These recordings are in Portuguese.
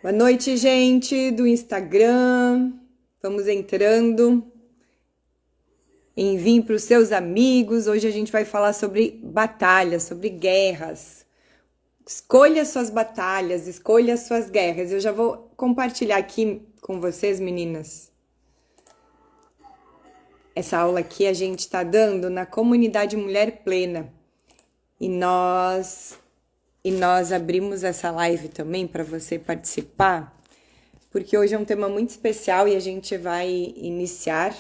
Boa noite, gente do Instagram. Vamos entrando. Enviem para os seus amigos. Hoje a gente vai falar sobre batalhas, sobre guerras. Escolha suas batalhas, escolha suas guerras. Eu já vou compartilhar aqui com vocês, meninas. Essa aula aqui a gente está dando na comunidade Mulher Plena. E nós abrimos essa live também para você participar, porque hoje é um tema muito especial e a gente vai iniciar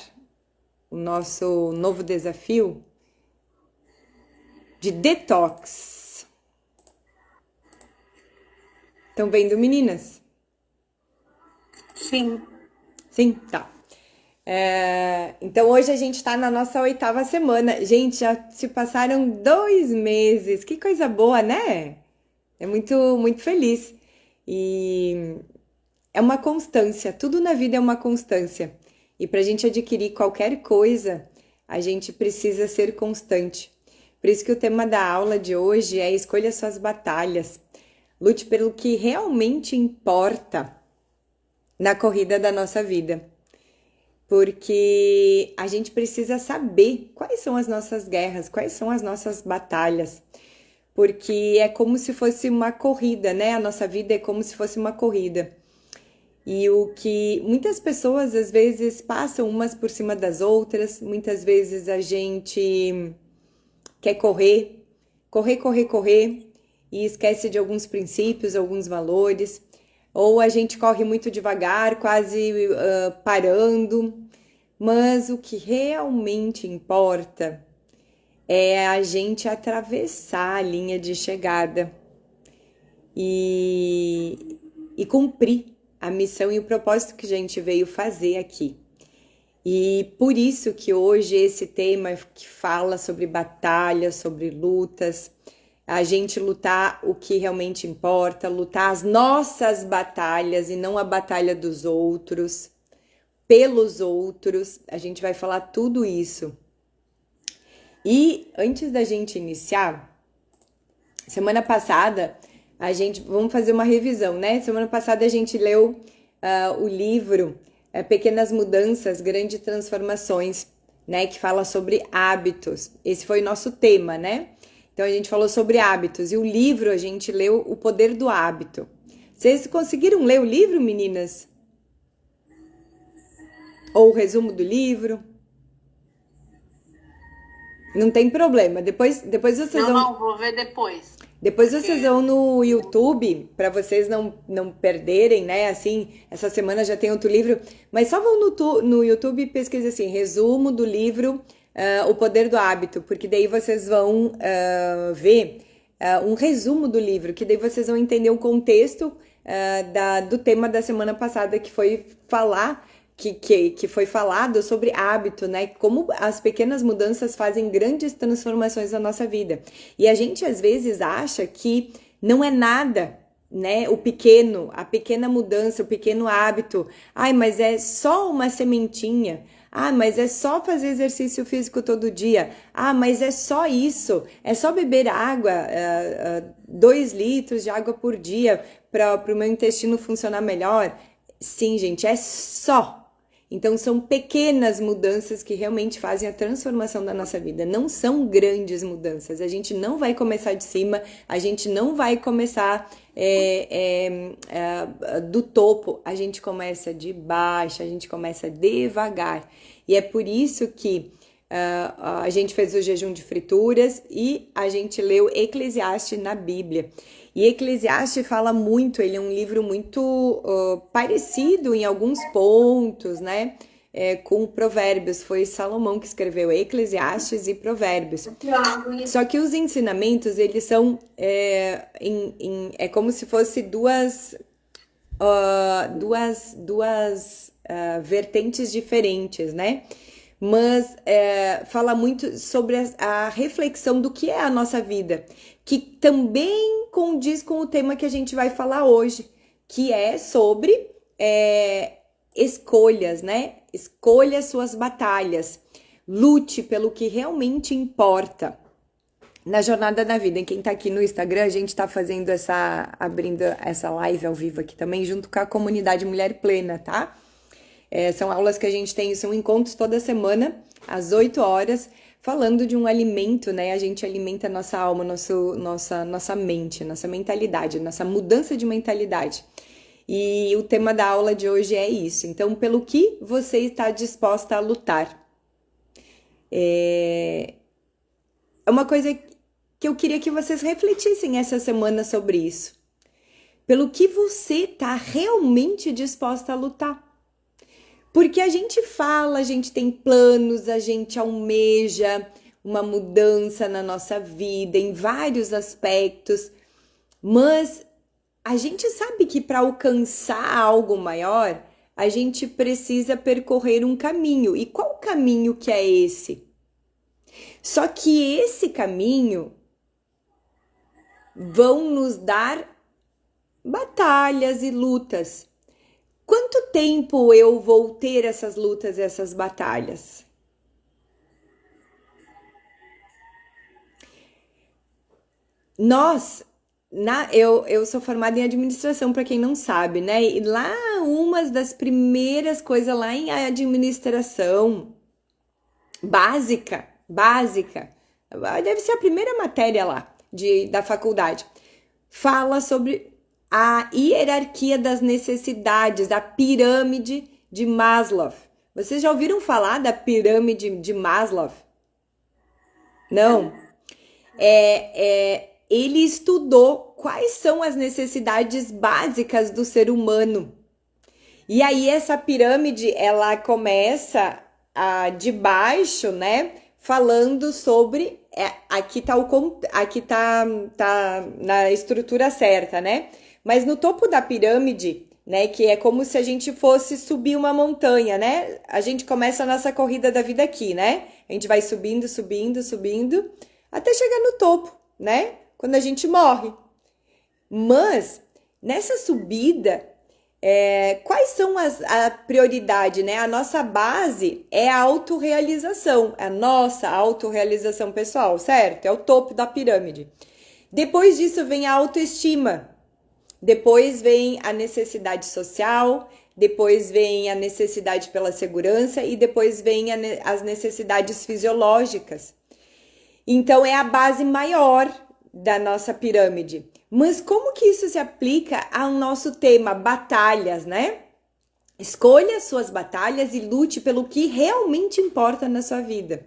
o nosso novo desafio de detox. Estão vendo, meninas? Sim. Sim, tá. Então hoje a gente está na nossa 8ª semana. Gente, já se passaram 2 meses. Que coisa boa, né? É muito, muito feliz. E é uma constância. Tudo na vida é uma constância. E para a gente adquirir qualquer coisa, a gente precisa ser constante. Por isso que o tema da aula de hoje é escolha suas batalhas. Lute pelo que realmente importa na corrida da nossa vida. Porque a gente precisa saber quais são as nossas guerras, quais são as nossas batalhas. Porque é como se fosse uma corrida, né? A nossa vida é como se fosse uma corrida. E o que muitas pessoas às vezes passam umas por cima das outras, muitas vezes a gente quer correr, e esquece de alguns princípios, alguns valores. Ou a gente corre muito devagar, quase parando, mas o que realmente importa é a gente atravessar a linha de chegada e cumprir a missão e o propósito que a gente veio fazer aqui. E por isso que hoje esse tema que fala sobre batalhas, sobre lutas, a gente lutar o que realmente importa, lutar as nossas batalhas e não a batalha dos outros, pelos outros, a gente vai falar tudo isso. E antes da gente iniciar, semana passada, vamos fazer uma revisão, né? Semana passada a gente leu o livro Pequenas Mudanças, Grandes Transformações, né? Que fala sobre hábitos. Esse foi o nosso tema, né? Então a gente falou sobre hábitos e o livro a gente leu O Poder do Hábito. Vocês conseguiram ler o livro, meninas? Ou o resumo do livro? Não tem problema. Depois vocês vão. Não, vou ver depois. Depois vocês vão no YouTube, para vocês não perderem, né? Assim, essa semana já tem outro livro, mas só vão no YouTube e pesquisem assim, resumo do livro O Poder do Hábito, porque daí vocês vão ver um resumo do livro, que daí vocês vão entender o contexto do tema da semana passada, que foi falar que foi falado sobre hábito, né? Como as pequenas mudanças fazem grandes transformações na nossa vida. E a gente às vezes acha que não é nada, né? A pequena mudança, o pequeno hábito. Ai, mas é só uma sementinha. Ah, mas é só fazer exercício físico todo dia. Ah, mas é só isso. É só beber água, 2 litros de água por dia para o meu intestino funcionar melhor. Sim, gente, é só. Então, são pequenas mudanças que realmente fazem a transformação da nossa vida. Não são grandes mudanças. A gente não vai começar de cima, a gente não vai começar do topo. A gente começa de baixo, a gente começa devagar. E é por isso que a gente fez o jejum de frituras e a gente leu Eclesiastes na Bíblia. E Eclesiastes fala muito, ele é um livro muito parecido em alguns pontos, né? Com Provérbios. Foi Salomão que escreveu Eclesiastes e Provérbios. Só que os ensinamentos, eles são como se fosse duas vertentes diferentes, né? Mas fala muito sobre a reflexão do que é a nossa vida, que também condiz com o tema que a gente vai falar hoje, que é sobre escolhas, né? Escolha suas batalhas, lute pelo que realmente importa. na jornada da vida. E quem tá aqui no Instagram, a gente tá fazendo abrindo essa live ao vivo aqui também, junto com a comunidade Mulher Plena, tá? São aulas que a gente tem, são encontros toda semana, às 8 horas, falando de um alimento, né? A gente alimenta a nossa alma, nossa mente, nossa mentalidade, nossa mudança de mentalidade. E o tema da aula de hoje é isso. Então, pelo que você está disposta a lutar? É uma coisa que eu queria que vocês refletissem essa semana sobre isso. Pelo que você está realmente disposta a lutar? Porque a gente fala, a gente tem planos, a gente almeja uma mudança na nossa vida em vários aspectos, mas a gente sabe que para alcançar algo maior, a gente precisa percorrer um caminho. E qual caminho que é esse? Só que esse caminho vão nos dar batalhas e lutas. Quanto tempo eu vou ter essas lutas e essas batalhas? Eu sou formada em administração, para quem não sabe, né? E lá, uma das primeiras coisas lá em administração básica, deve ser a primeira matéria lá da faculdade, fala sobre a hierarquia das necessidades, a pirâmide de Maslow. Vocês já ouviram falar da pirâmide de Maslow? Não? Ele estudou quais são as necessidades básicas do ser humano. E aí essa pirâmide, ela começa de baixo, né? Falando sobre... aqui tá na estrutura certa, né? Mas no topo da pirâmide, né? Que é como se a gente fosse subir uma montanha, né? A gente começa a nossa corrida da vida aqui, né? A gente vai subindo, até chegar no topo, né? Quando a gente morre. Mas, nessa subida, quais são a prioridade, né? A nossa base é a autorrealização, a nossa autorrealização pessoal, certo? É o topo da pirâmide. Depois disso vem a autoestima, depois vem a necessidade social, depois vem a necessidade pela segurança e depois vem as necessidades fisiológicas. Então, é a base maior da nossa pirâmide. Mas como que isso se aplica ao nosso tema, batalhas, né? Escolha suas batalhas e lute pelo que realmente importa na sua vida.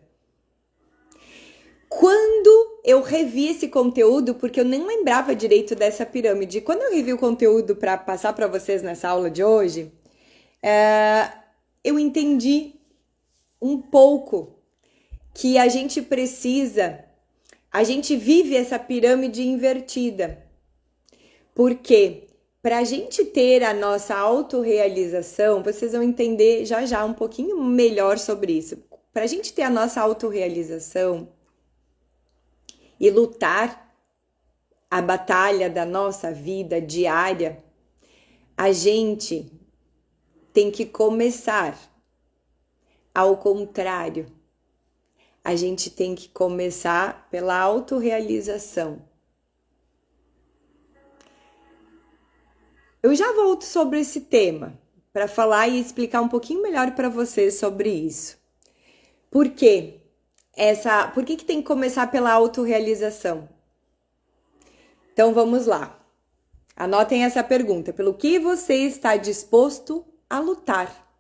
Quando eu revi esse conteúdo, porque eu nem lembrava direito dessa pirâmide, quando eu revi o conteúdo para passar para vocês nessa aula de hoje, eu entendi um pouco que a gente vive essa pirâmide invertida. Porque para a gente ter a nossa autorrealização, vocês vão entender já um pouquinho melhor sobre isso. Para a gente ter a nossa autorrealização e lutar a batalha da nossa vida diária, a gente tem que começar ao contrário. A gente tem que começar pela autorrealização. Eu já volto sobre esse tema para falar e explicar um pouquinho melhor para vocês sobre isso. Por quê? Por que tem que começar pela autorrealização? Então vamos lá. Anotem essa pergunta. Pelo que você está disposto a lutar?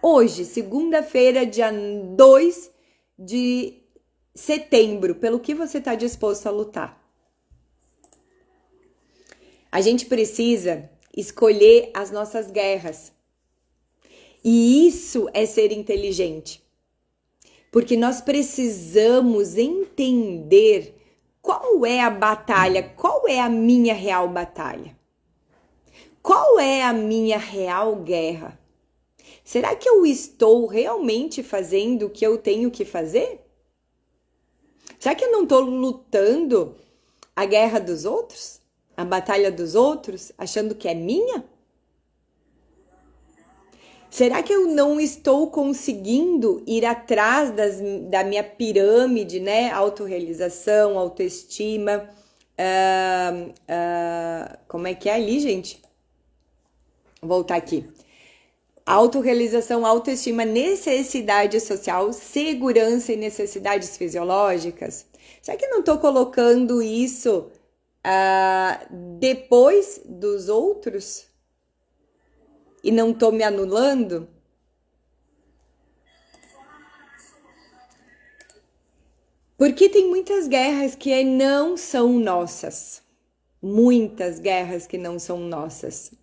Hoje, segunda-feira, dia 2 de setembro, pelo que você está disposto a lutar? A gente precisa escolher as nossas guerras. E isso é ser inteligente. Porque nós precisamos entender qual é a batalha, qual é a minha real batalha. Qual é a minha real guerra? Será que eu estou realmente fazendo o que eu tenho que fazer? Será que eu não estou lutando a guerra dos outros? A batalha dos outros, achando que é minha? Será que eu não estou conseguindo ir atrás da minha pirâmide, né? Autorrealização, autoestima. Como é que é ali, gente? Vou voltar aqui. Autorrealização, autoestima, necessidade social, segurança e necessidades fisiológicas. Será que eu não estou colocando isso depois dos outros? E não estou me anulando? Porque tem muitas guerras que não são nossas. Muitas guerras que não são nossas.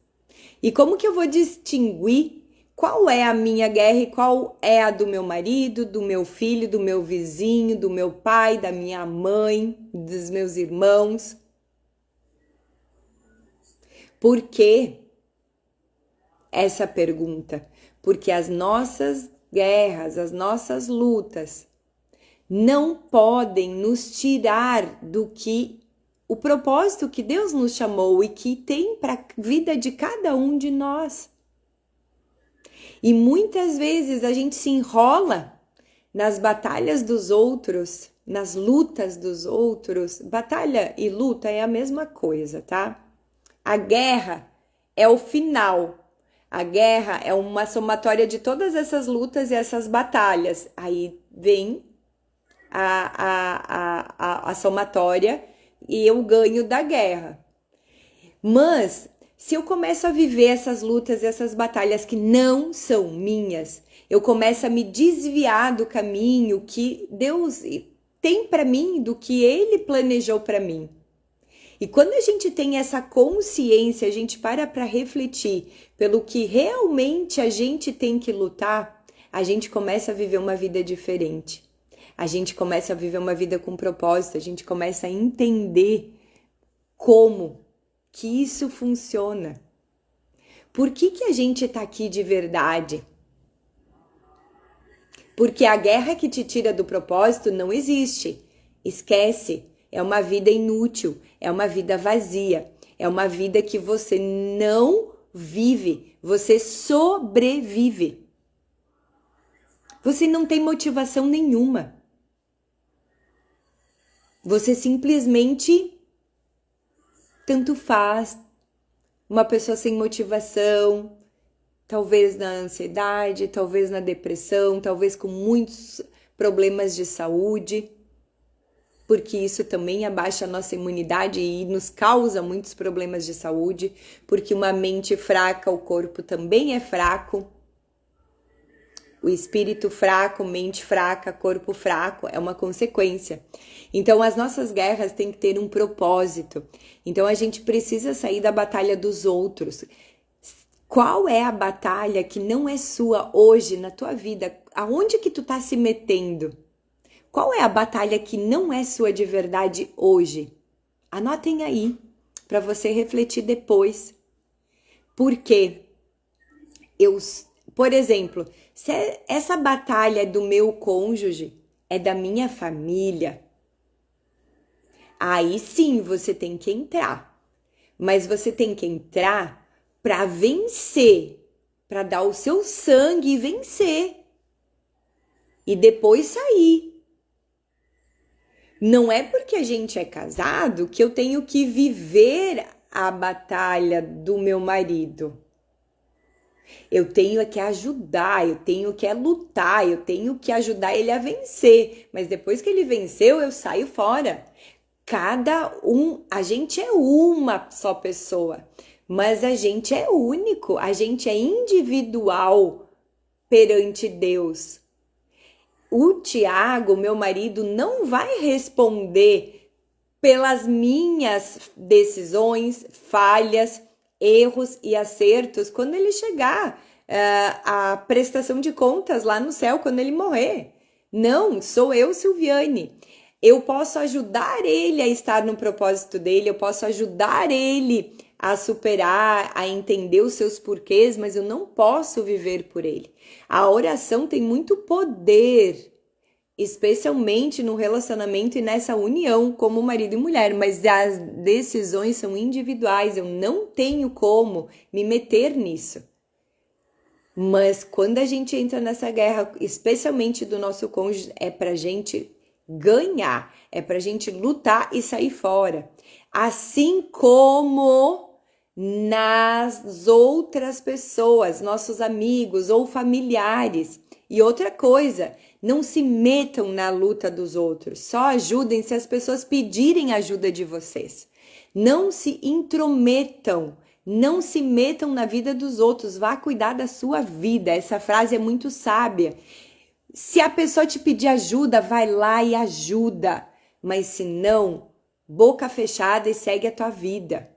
E como que eu vou distinguir qual é a minha guerra e qual é a do meu marido, do meu filho, do meu vizinho, do meu pai, da minha mãe, dos meus irmãos? Por que essa pergunta? Porque as nossas guerras, as nossas lutas não podem nos tirar do que o propósito que Deus nos chamou e que tem para a vida de cada um de nós. E muitas vezes a gente se enrola nas batalhas dos outros, nas lutas dos outros. Batalha e luta é a mesma coisa, tá? A guerra é o final. A guerra é uma somatória de todas essas lutas e essas batalhas. Aí vem a somatória e eu ganho da guerra. Mas se eu começo a viver essas lutas e essas batalhas que não são minhas, eu começo a me desviar do caminho que Deus tem para mim, do que Ele planejou para mim. E quando a gente tem essa consciência, a gente para refletir pelo que realmente a gente tem que lutar, a gente começa a viver uma vida diferente. A gente começa a viver uma vida com propósito, a gente começa a entender como que isso funciona. Por que a gente está aqui de verdade? Porque a guerra que te tira do propósito não existe. Esquece. É uma vida inútil, é uma vida vazia, é uma vida que você não vive, você sobrevive. Você não tem motivação nenhuma. Você simplesmente tanto faz. Uma pessoa sem motivação, talvez na ansiedade, talvez na depressão, talvez com muitos problemas de saúde, porque isso também abaixa a nossa imunidade e nos causa muitos problemas de saúde, porque uma mente fraca, o corpo também é fraco. O espírito fraco, mente fraca, corpo fraco, é uma consequência. Então, as nossas guerras têm que ter um propósito. Então, a gente precisa sair da batalha dos outros. Qual é a batalha que não é sua hoje na tua vida? Aonde que tu tá se metendo? Qual é a batalha que não é sua de verdade hoje? Anotem aí, para você refletir depois. Porque por exemplo, se essa batalha é do meu cônjuge, é da minha família, aí sim você tem que entrar. Mas você tem que entrar para vencer, para dar o seu sangue e vencer. E depois sair. Não é porque a gente é casado que eu tenho que viver a batalha do meu marido. Eu tenho que ajudar, eu tenho que lutar, eu tenho que ajudar ele a vencer. Mas depois que ele venceu, eu saio fora. A gente é uma só pessoa, mas a gente é único, a gente é individual perante Deus. O Tiago, meu marido, não vai responder pelas minhas decisões, falhas, erros e acertos quando ele chegar à prestação de contas lá no céu, quando ele morrer. Não, sou eu, Silviane. Eu posso ajudar ele a estar no propósito dele, eu posso ajudar ele a superar, a entender os seus porquês, mas eu não posso viver por ele. A oração tem muito poder, especialmente no relacionamento e nessa união como marido e mulher, mas as decisões são individuais, eu não tenho como me meter nisso. Mas quando a gente entra nessa guerra, especialmente do nosso cônjuge, é pra gente ganhar, é pra gente lutar e sair fora. Assim como nas outras pessoas, nossos amigos ou familiares. E outra coisa, não se metam na luta dos outros, só ajudem se as pessoas pedirem ajuda de vocês. Não se intrometam, não se metam na vida dos outros, vá cuidar da sua vida. Essa frase é muito sábia. Se a pessoa te pedir ajuda, vai lá e ajuda. Mas se não, boca fechada e segue a tua vida.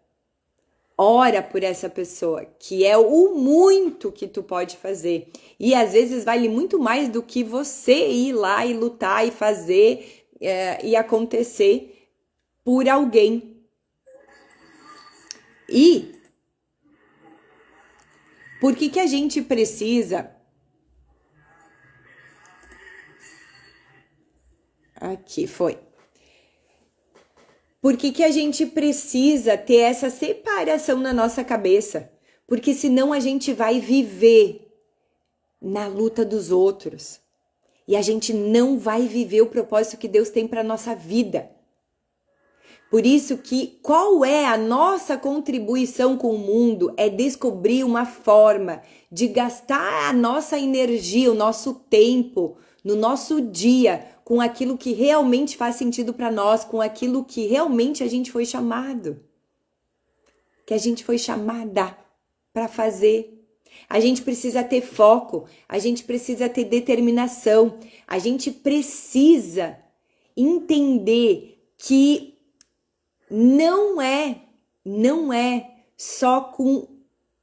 Ora por essa pessoa, que é o muito que tu pode fazer. E às vezes vale muito mais do que você ir lá e lutar e fazer e acontecer por alguém. E por que a gente precisa... Aqui foi. Por que a gente precisa ter essa separação na nossa cabeça? Porque senão a gente vai viver na luta dos outros. E a gente não vai viver o propósito que Deus tem para nossa vida. Por isso que qual é a nossa contribuição com o mundo? É descobrir uma forma de gastar a nossa energia, o nosso tempo, no nosso dia, com aquilo que realmente faz sentido para nós, com aquilo que realmente a gente foi chamado. Que a gente foi chamada para fazer. A gente precisa ter foco, a gente precisa ter determinação, a gente precisa entender que não é só com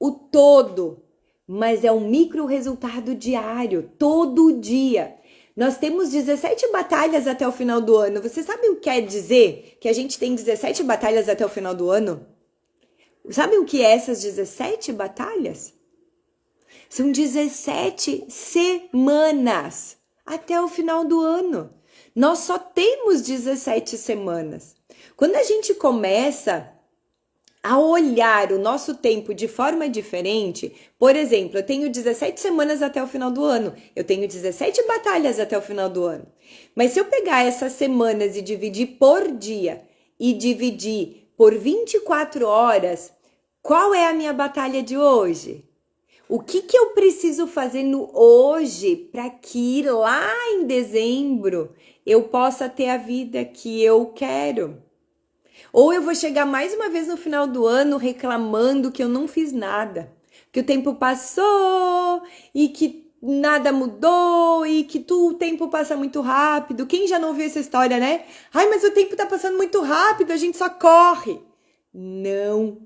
o todo, mas é um micro resultado diário, todo dia. Nós temos 17 batalhas até o final do ano. Você sabe o que quer dizer que a gente tem 17 batalhas até o final do ano? Sabe o que é essas 17 batalhas? São 17 semanas até o final do ano. Nós só temos 17 semanas. Quando a gente começa a olhar o nosso tempo de forma diferente, por exemplo, eu tenho 17 semanas até o final do ano, eu tenho 17 batalhas até o final do ano. Mas se eu pegar essas semanas e dividir por dia e dividir por 24 horas, qual é a minha batalha de hoje? O que eu preciso fazer no hoje para que lá em dezembro eu possa ter a vida que eu quero? Ou eu vou chegar mais uma vez no final do ano reclamando que eu não fiz nada, que o tempo passou e que nada mudou e que o tempo passa muito rápido. Quem já não ouviu essa história, né? Ai, mas o tempo tá passando muito rápido, a gente só corre. Não,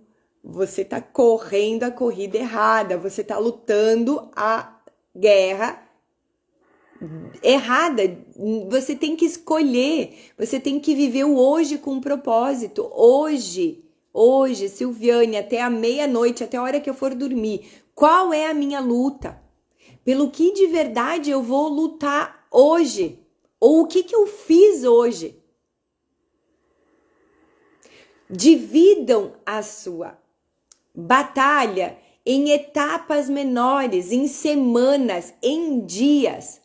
você tá correndo a corrida errada, você tá lutando a guerra errada. Você tem que escolher, você tem que viver o hoje com um propósito. Hoje, Silviane, até a meia-noite, até a hora que eu for dormir, qual é a minha luta? Pelo que de verdade eu vou lutar hoje? Ou o que eu fiz hoje? Dividam a sua batalha em etapas menores, em semanas, em dias.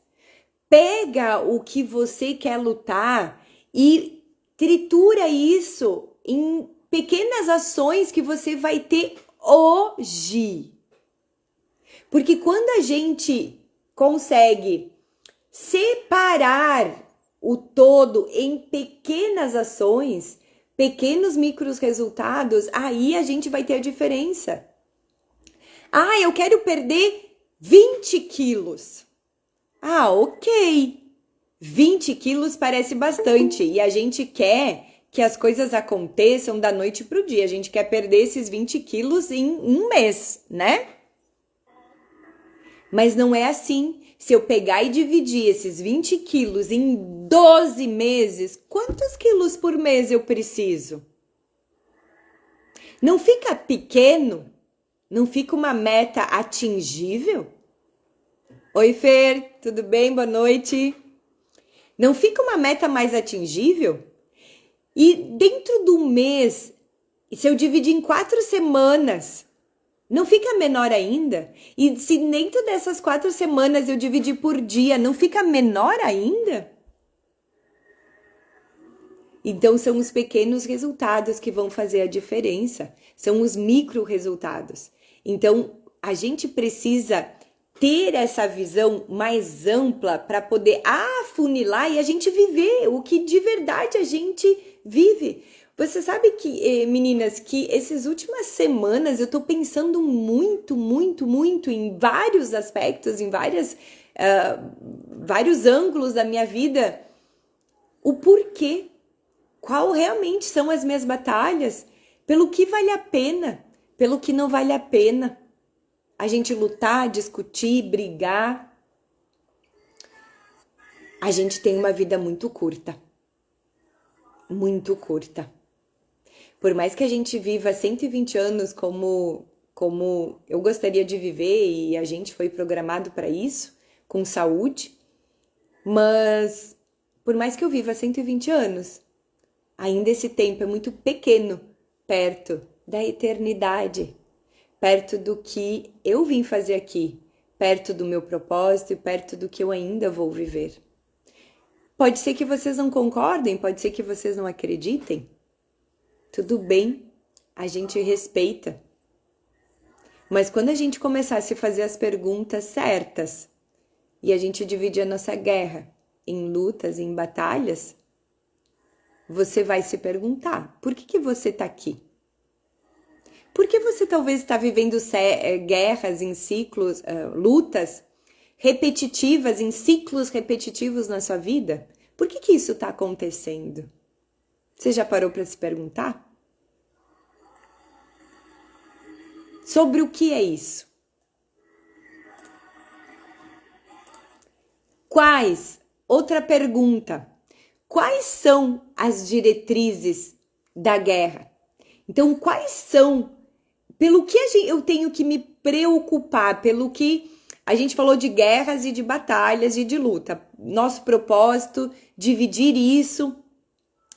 Pega o que você quer lutar e tritura isso em pequenas ações que você vai ter hoje. Porque quando a gente consegue separar o todo em pequenas ações, pequenos micros resultados, aí a gente vai ter a diferença. Ah, eu quero perder 20 quilos. Ah, ok. 20 quilos parece bastante e a gente quer que as coisas aconteçam da noite para o dia. A gente quer perder esses 20 quilos em um mês, né? Mas não é assim. Se eu pegar e dividir esses 20 quilos em 12 meses, quantos quilos por mês eu preciso? Não fica pequeno? Não fica uma meta atingível? Oi, Fer, tudo bem? Boa noite. Não fica uma meta mais atingível? E dentro do mês, se eu dividir em 4 semanas, Não fica menor ainda? E se dentro dessas 4 semanas eu dividir por dia, não fica menor ainda? Então, são os pequenos resultados que vão fazer a diferença. São os micro resultados. Então, a gente precisa ter essa visão mais ampla para poder afunilar e a gente viver o que de verdade a gente vive. Você sabe que, meninas, que essas últimas semanas eu tô pensando muito, muito, muito em vários aspectos, em vários ângulos da minha vida, o porquê. Qual realmente são as minhas batalhas? Pelo que vale a pena? Pelo que não vale a pena? A gente lutar, discutir, brigar. A gente tem uma vida muito curta. Muito curta. Por mais que a gente viva 120 anos como eu gostaria de viver e a gente foi programado para isso, com saúde, mas por mais que eu viva 120 anos, ainda esse tempo é muito pequeno, perto da eternidade, perto do que eu vim fazer aqui, perto do meu propósito e perto do que eu ainda vou viver. Pode ser que vocês não concordem, pode ser que vocês não acreditem. Tudo bem, a gente respeita. Mas quando a gente começar a se fazer as perguntas certas e a gente dividir a nossa guerra em lutas, em batalhas, você vai se perguntar, por que você está aqui? Por que você talvez está vivendo guerras em ciclos, lutas repetitivas, em ciclos repetitivos na sua vida? Por que isso está acontecendo? Você já parou para se perguntar? Sobre o que é isso? Outra pergunta. Quais são as diretrizes da guerra? Então, quais são, pelo que eu tenho que me preocupar, pelo que a gente falou de guerras e de batalhas e de luta. Nosso propósito, dividir isso.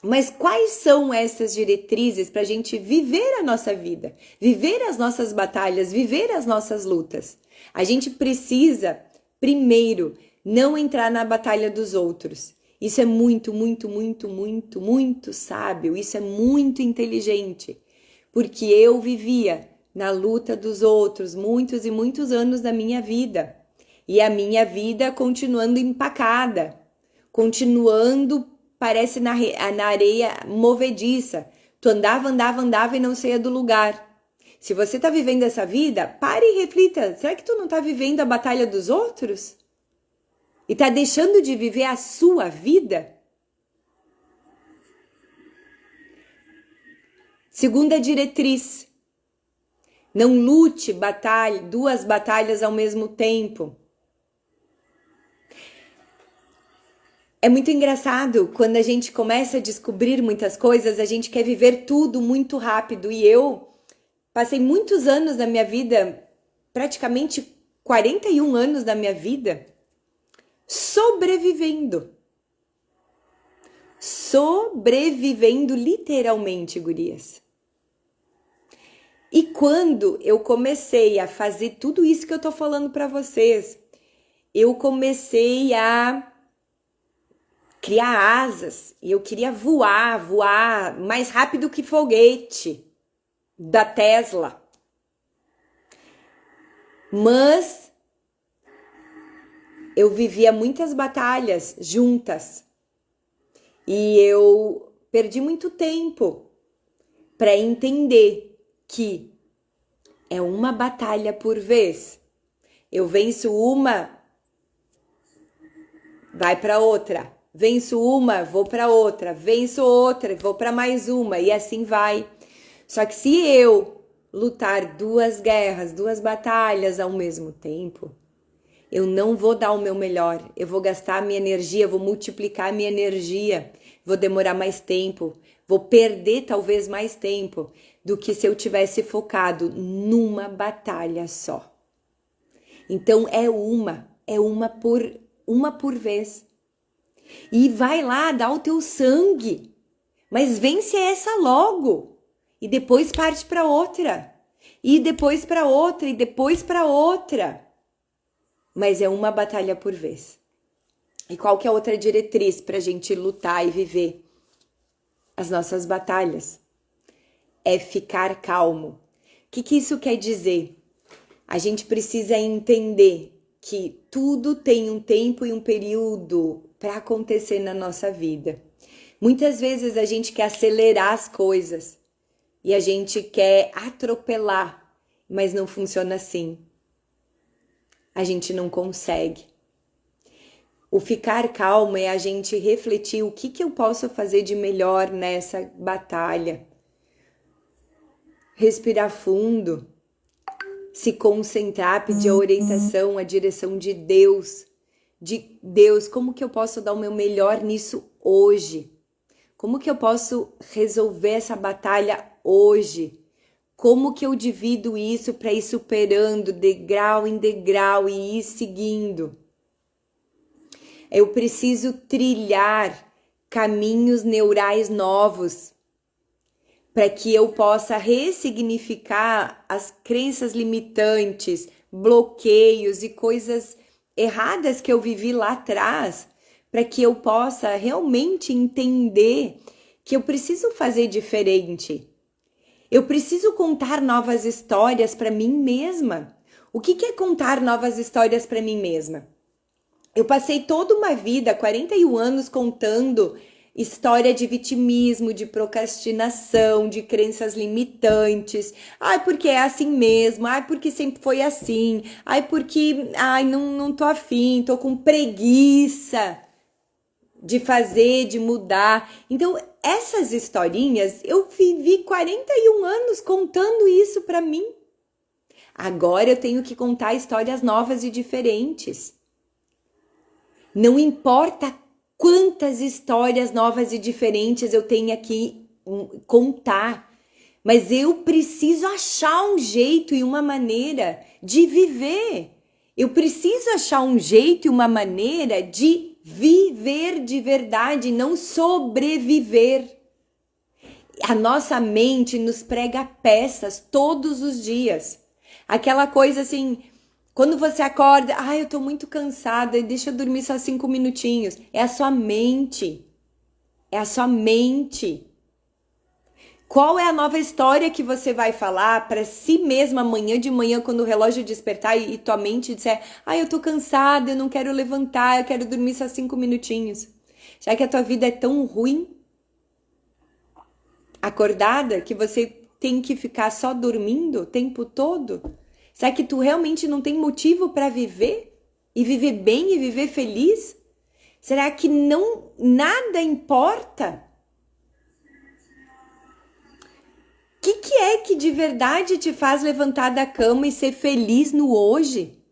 Mas quais são essas diretrizes para a gente viver a nossa vida, viver as nossas batalhas, viver as nossas lutas? A gente precisa, primeiro, não entrar na batalha dos outros. Isso é muito, muito, muito, muito, muito sábio, isso é muito inteligente, porque eu vivia na luta dos outros muitos e muitos anos da minha vida, e a minha vida continuando empacada, continuando, parece na areia movediça, tu andava e não saía do lugar. Se você está vivendo essa vida, pare e reflita, será que tu não está vivendo a batalha dos outros? E está deixando de viver a sua vida? Segunda diretriz. Não lute duas batalhas ao mesmo tempo. É muito engraçado, quando a gente começa a descobrir muitas coisas, a gente quer viver tudo muito rápido. E eu passei muitos anos da minha vida, praticamente 41 anos da minha vida, sobrevivendo. Sobrevivendo literalmente, gurias. E quando eu comecei a fazer tudo isso que eu tô falando para vocês, eu comecei a criar asas e eu queria voar mais rápido que foguete da Tesla. Mas eu vivia muitas batalhas juntas e eu perdi muito tempo para entender que é uma batalha por vez. Eu venço uma, vai para outra. Venço uma, vou para outra. Venço outra, vou para mais uma. E assim vai. Só que se eu lutar 2 guerras, 2 batalhas ao mesmo tempo, eu não vou dar o meu melhor. Eu vou gastar a minha energia, vou multiplicar a minha energia. Vou demorar mais tempo. Vou perder talvez mais tempo do que se eu tivesse focado numa batalha só. Então é uma por vez. E vai lá, dá o teu sangue, mas vence essa logo e depois parte para outra. e depois para outra, e depois para outra. Mas é uma batalha por vez. E qual que é a outra diretriz para a gente lutar e viver as nossas batalhas? É ficar calmo. O que isso quer dizer? A gente precisa entender que tudo tem um tempo e um período para acontecer na nossa vida. Muitas vezes a gente quer acelerar as coisas e a gente quer atropelar, mas não funciona assim. A gente não consegue. O ficar calmo é a gente refletir o que eu posso fazer de melhor nessa batalha. Respirar fundo, se concentrar, pedir a orientação, a direção de Deus. De Deus, como que eu posso dar o meu melhor nisso hoje? Como que eu posso resolver essa batalha hoje? Como que eu divido isso para ir superando degrau em degrau e ir seguindo? Eu preciso trilhar caminhos neurais novos para que eu possa ressignificar as crenças limitantes, bloqueios e coisas erradas que eu vivi lá atrás, para que eu possa realmente entender que eu preciso fazer diferente. Eu preciso contar novas histórias para mim mesma. O que é contar novas histórias para mim mesma? Eu passei toda uma vida, 41 anos, contando história de vitimismo, de procrastinação, de crenças limitantes. Ai, porque é assim mesmo. Ai, porque sempre foi assim. Ai, porque não tô afim, tô com preguiça de fazer, de mudar. Então, essas historinhas, eu vivi 41 anos contando isso para mim. Agora eu tenho que contar histórias novas e diferentes. Não importa quantas histórias novas e diferentes eu tenha que contar, mas eu preciso achar um jeito e uma maneira de viver. Eu preciso achar um jeito e uma maneira de viver de verdade, não sobreviver. A nossa mente nos prega peças todos os dias. Aquela coisa assim, quando você acorda, eu tô muito cansada, deixa eu dormir só 5 minutinhos. É a sua mente. É a sua mente. Qual é a nova história que você vai falar para si mesma amanhã de manhã, quando o relógio despertar e tua mente disser, eu tô cansada, eu não quero levantar, eu quero dormir só 5 minutinhos. Já que a tua vida é tão ruim, acordada, que você tem que ficar só dormindo o tempo todo? Será que tu realmente não tem motivo para viver? E viver bem e viver feliz? Será que nada importa? O que é que de verdade te faz levantar da cama e ser feliz no hoje?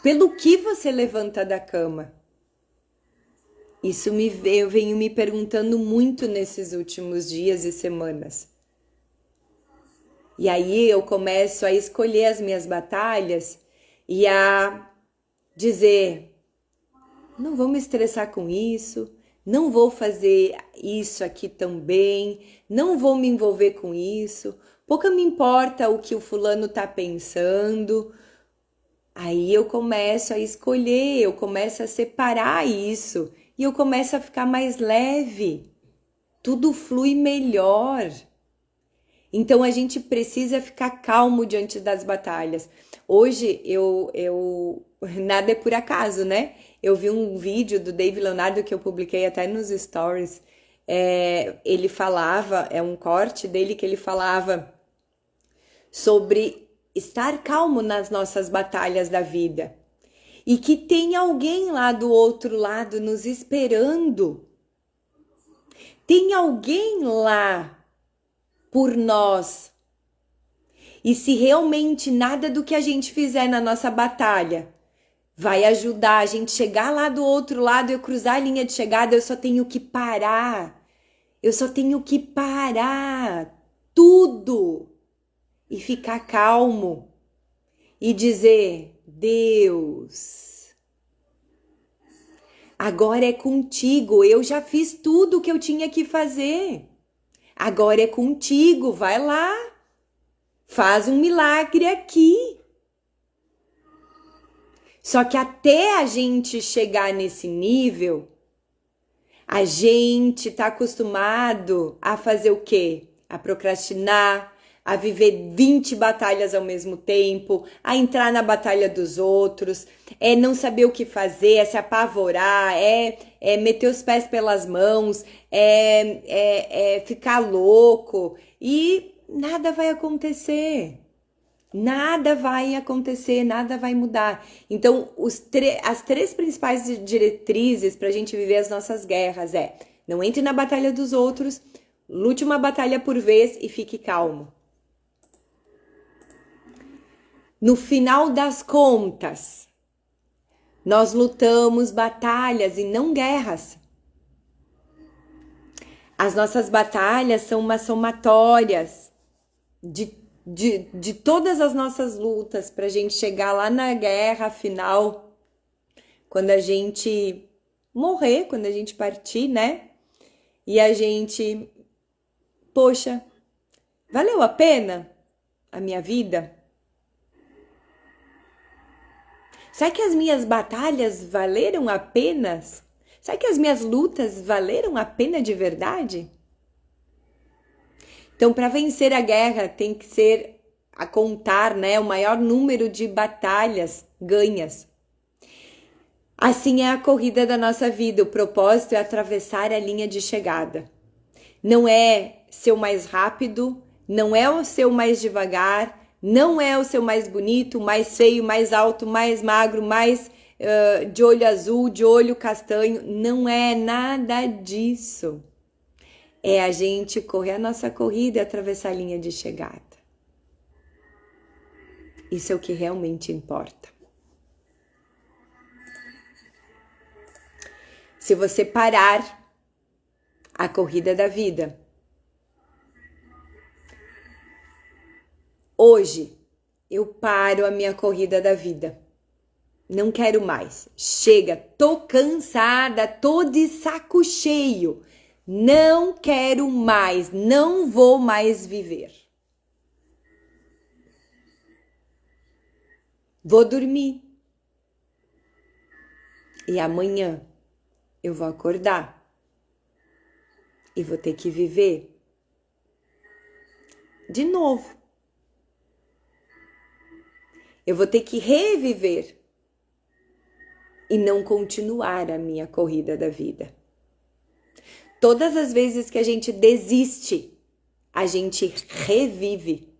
Pelo que você levanta da cama? Isso eu venho me perguntando muito nesses últimos dias e semanas. E aí eu começo a escolher as minhas batalhas e a dizer, não vou me estressar com isso, não vou fazer isso aqui também, não vou me envolver com isso, pouco me importa o que o fulano tá pensando. Aí eu começo a escolher, eu começo a separar isso e eu começo a ficar mais leve, tudo flui melhor. Então a gente precisa ficar calmo diante das batalhas. Hoje nada é por acaso, né? Eu vi um vídeo do Dave Leonardo que eu publiquei até nos stories. Ele falava, é um corte dele que ele falava sobre estar calmo nas nossas batalhas da vida. E que tem alguém lá do outro lado nos esperando. Tem alguém lá por nós. E se realmente nada do que a gente fizer na nossa batalha vai ajudar a gente chegar lá do outro lado e eu cruzar a linha de chegada, eu só tenho que parar. Eu só tenho que parar tudo e ficar calmo e dizer, Deus, agora é contigo, eu já fiz tudo o que eu tinha que fazer. Agora é contigo, vai lá, faz um milagre aqui. Só que até a gente chegar nesse nível, a gente tá acostumado a fazer o quê? A procrastinar, a viver 20 batalhas ao mesmo tempo, a entrar na batalha dos outros, é não saber o que fazer, é se apavorar, é meter os pés pelas mãos, é ficar louco e nada vai acontecer. Nada vai acontecer, nada vai mudar. Então, as três principais diretrizes para a gente viver as nossas guerras é: não entre na batalha dos outros, lute uma batalha por vez e fique calmo. No final das contas, nós lutamos batalhas e não guerras. As nossas batalhas são uma somatórias de todas as nossas lutas para a gente chegar lá na guerra final, quando a gente morrer, quando a gente partir, né? E a gente, poxa, valeu a pena a minha vida? Será que as minhas batalhas valeram a pena? Será que as minhas lutas valeram a pena de verdade? Então, para vencer a guerra, tem que ser a contar, né, o maior número de batalhas ganhas. Assim é a corrida da nossa vida. O propósito é atravessar a linha de chegada. Não é ser o mais rápido, não é o ser o mais devagar, não é o ser mais bonito, mais feio, mais alto, mais magro, mais de olho azul, de olho castanho. Não é nada disso. É a gente correr a nossa corrida e atravessar a linha de chegada. Isso é o que realmente importa. Se você parar a corrida da vida, hoje eu paro a minha corrida da vida. Não quero mais. Chega, tô cansada, tô de saco cheio. Não quero mais, não vou mais viver. Vou dormir. E amanhã eu vou acordar e vou ter que viver de novo. Eu vou ter que reviver e não continuar a minha corrida da vida. Todas as vezes que a gente desiste, a gente revive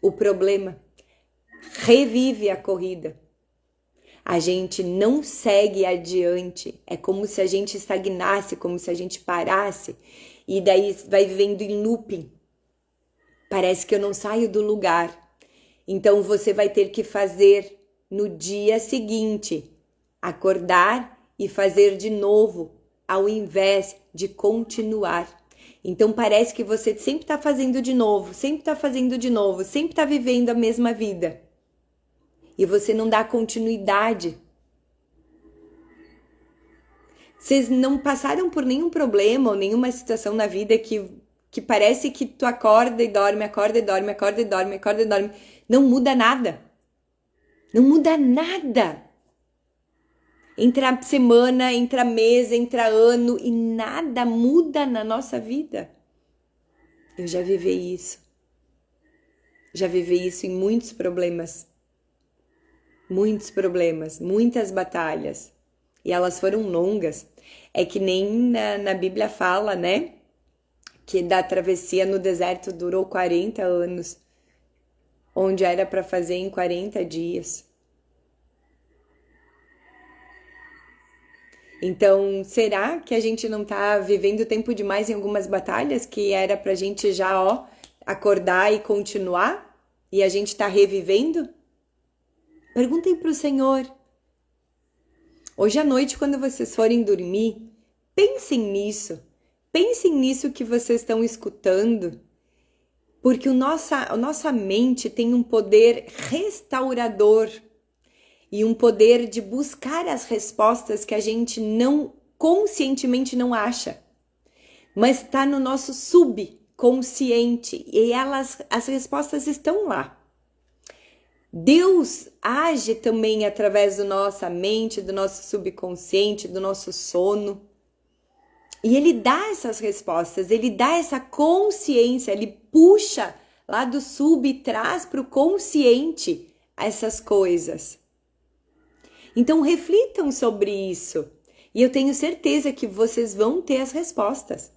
o problema, revive a corrida. A gente não segue adiante, é como se a gente estagnasse, como se a gente parasse e daí vai vivendo em looping. Parece que eu não saio do lugar. Então você vai ter que fazer no dia seguinte, acordar e fazer de novo, ao invés de continuar. Então parece que você sempre está fazendo de novo, sempre está fazendo de novo, sempre está vivendo a mesma vida. E você não dá continuidade. Vocês não passaram por nenhum problema ou nenhuma situação na vida que parece que tu acorda e dorme, acorda e dorme, acorda e dorme, acorda e dorme. Não muda nada. Não muda nada. Entra semana, entra mês, entra ano e nada muda na nossa vida. Eu já vivi isso. Já vivi isso em muitos problemas. Muitos problemas, muitas batalhas. E elas foram longas. É que nem na Bíblia fala, né? Que da travessia no deserto durou 40 anos. Onde era para fazer em 40 dias. Então, será que a gente não tá vivendo tempo demais em algumas batalhas que era pra gente já, acordar e continuar? E a gente tá revivendo? Perguntem pro Senhor. Hoje à noite, quando vocês forem dormir, pensem nisso. Pensem nisso que vocês estão escutando. Porque a nossa mente tem um poder restaurador. E um poder de buscar as respostas que a gente não conscientemente não acha, mas está no nosso consciente e as respostas estão lá. Deus age também através da nossa mente, do nosso subconsciente, do nosso sono. E Ele dá essas respostas, Ele dá essa consciência, Ele puxa lá do sub e traz para o consciente essas coisas. Então reflitam sobre isso. E eu tenho certeza que vocês vão ter as respostas.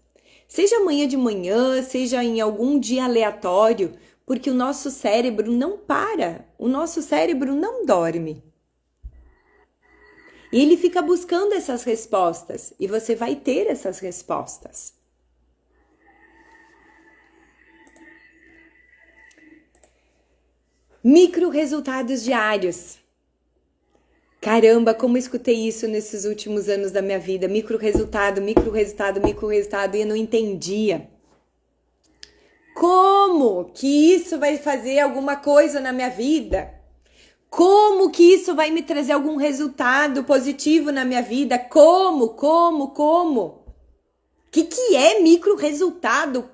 Seja amanhã de manhã, seja em algum dia aleatório, porque o nosso cérebro não para, o nosso cérebro não dorme. E ele fica buscando essas respostas, e você vai ter essas respostas. Micro resultados diários. Caramba, como eu escutei isso nesses últimos anos da minha vida. Micro resultado, e eu não entendia. Como que isso vai fazer alguma coisa na minha vida? Como que isso vai me trazer algum resultado positivo na minha vida? Como? O que é micro resultado?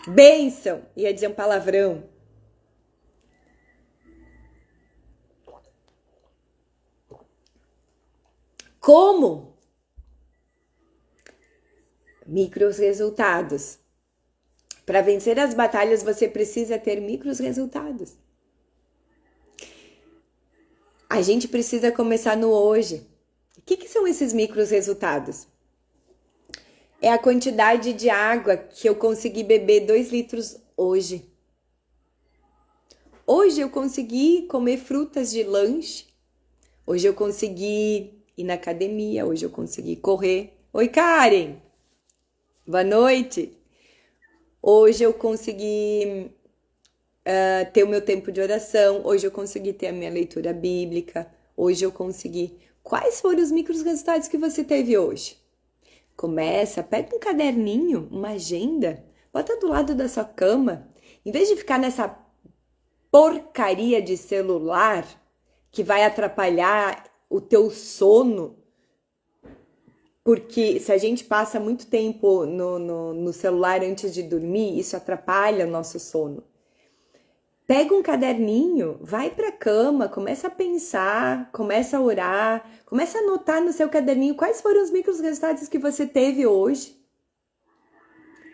Bênção, ia dizer um palavrão. Como? Micros resultados. Para vencer as batalhas, você precisa ter micros resultados. A gente precisa começar no hoje. O que são esses micros resultados? É a quantidade de água que eu consegui beber 2 litros hoje. Hoje eu consegui comer frutas de lanche. Hoje eu consegui ir na academia. Hoje eu consegui correr. Oi, Karen! Boa noite! Hoje eu consegui ter o meu tempo de oração. Hoje eu consegui ter a minha leitura bíblica. Hoje eu consegui. Quais foram os micros resultados que você teve hoje? Começa, pega um caderninho, uma agenda, bota do lado da sua cama. Em vez de ficar nessa porcaria de celular que vai atrapalhar o teu sono, porque se a gente passa muito tempo no celular antes de dormir, isso atrapalha o nosso sono. Pega um caderninho, vai para a cama, começa a pensar, começa a orar, começa a anotar no seu caderninho quais foram os micros resultados que você teve hoje.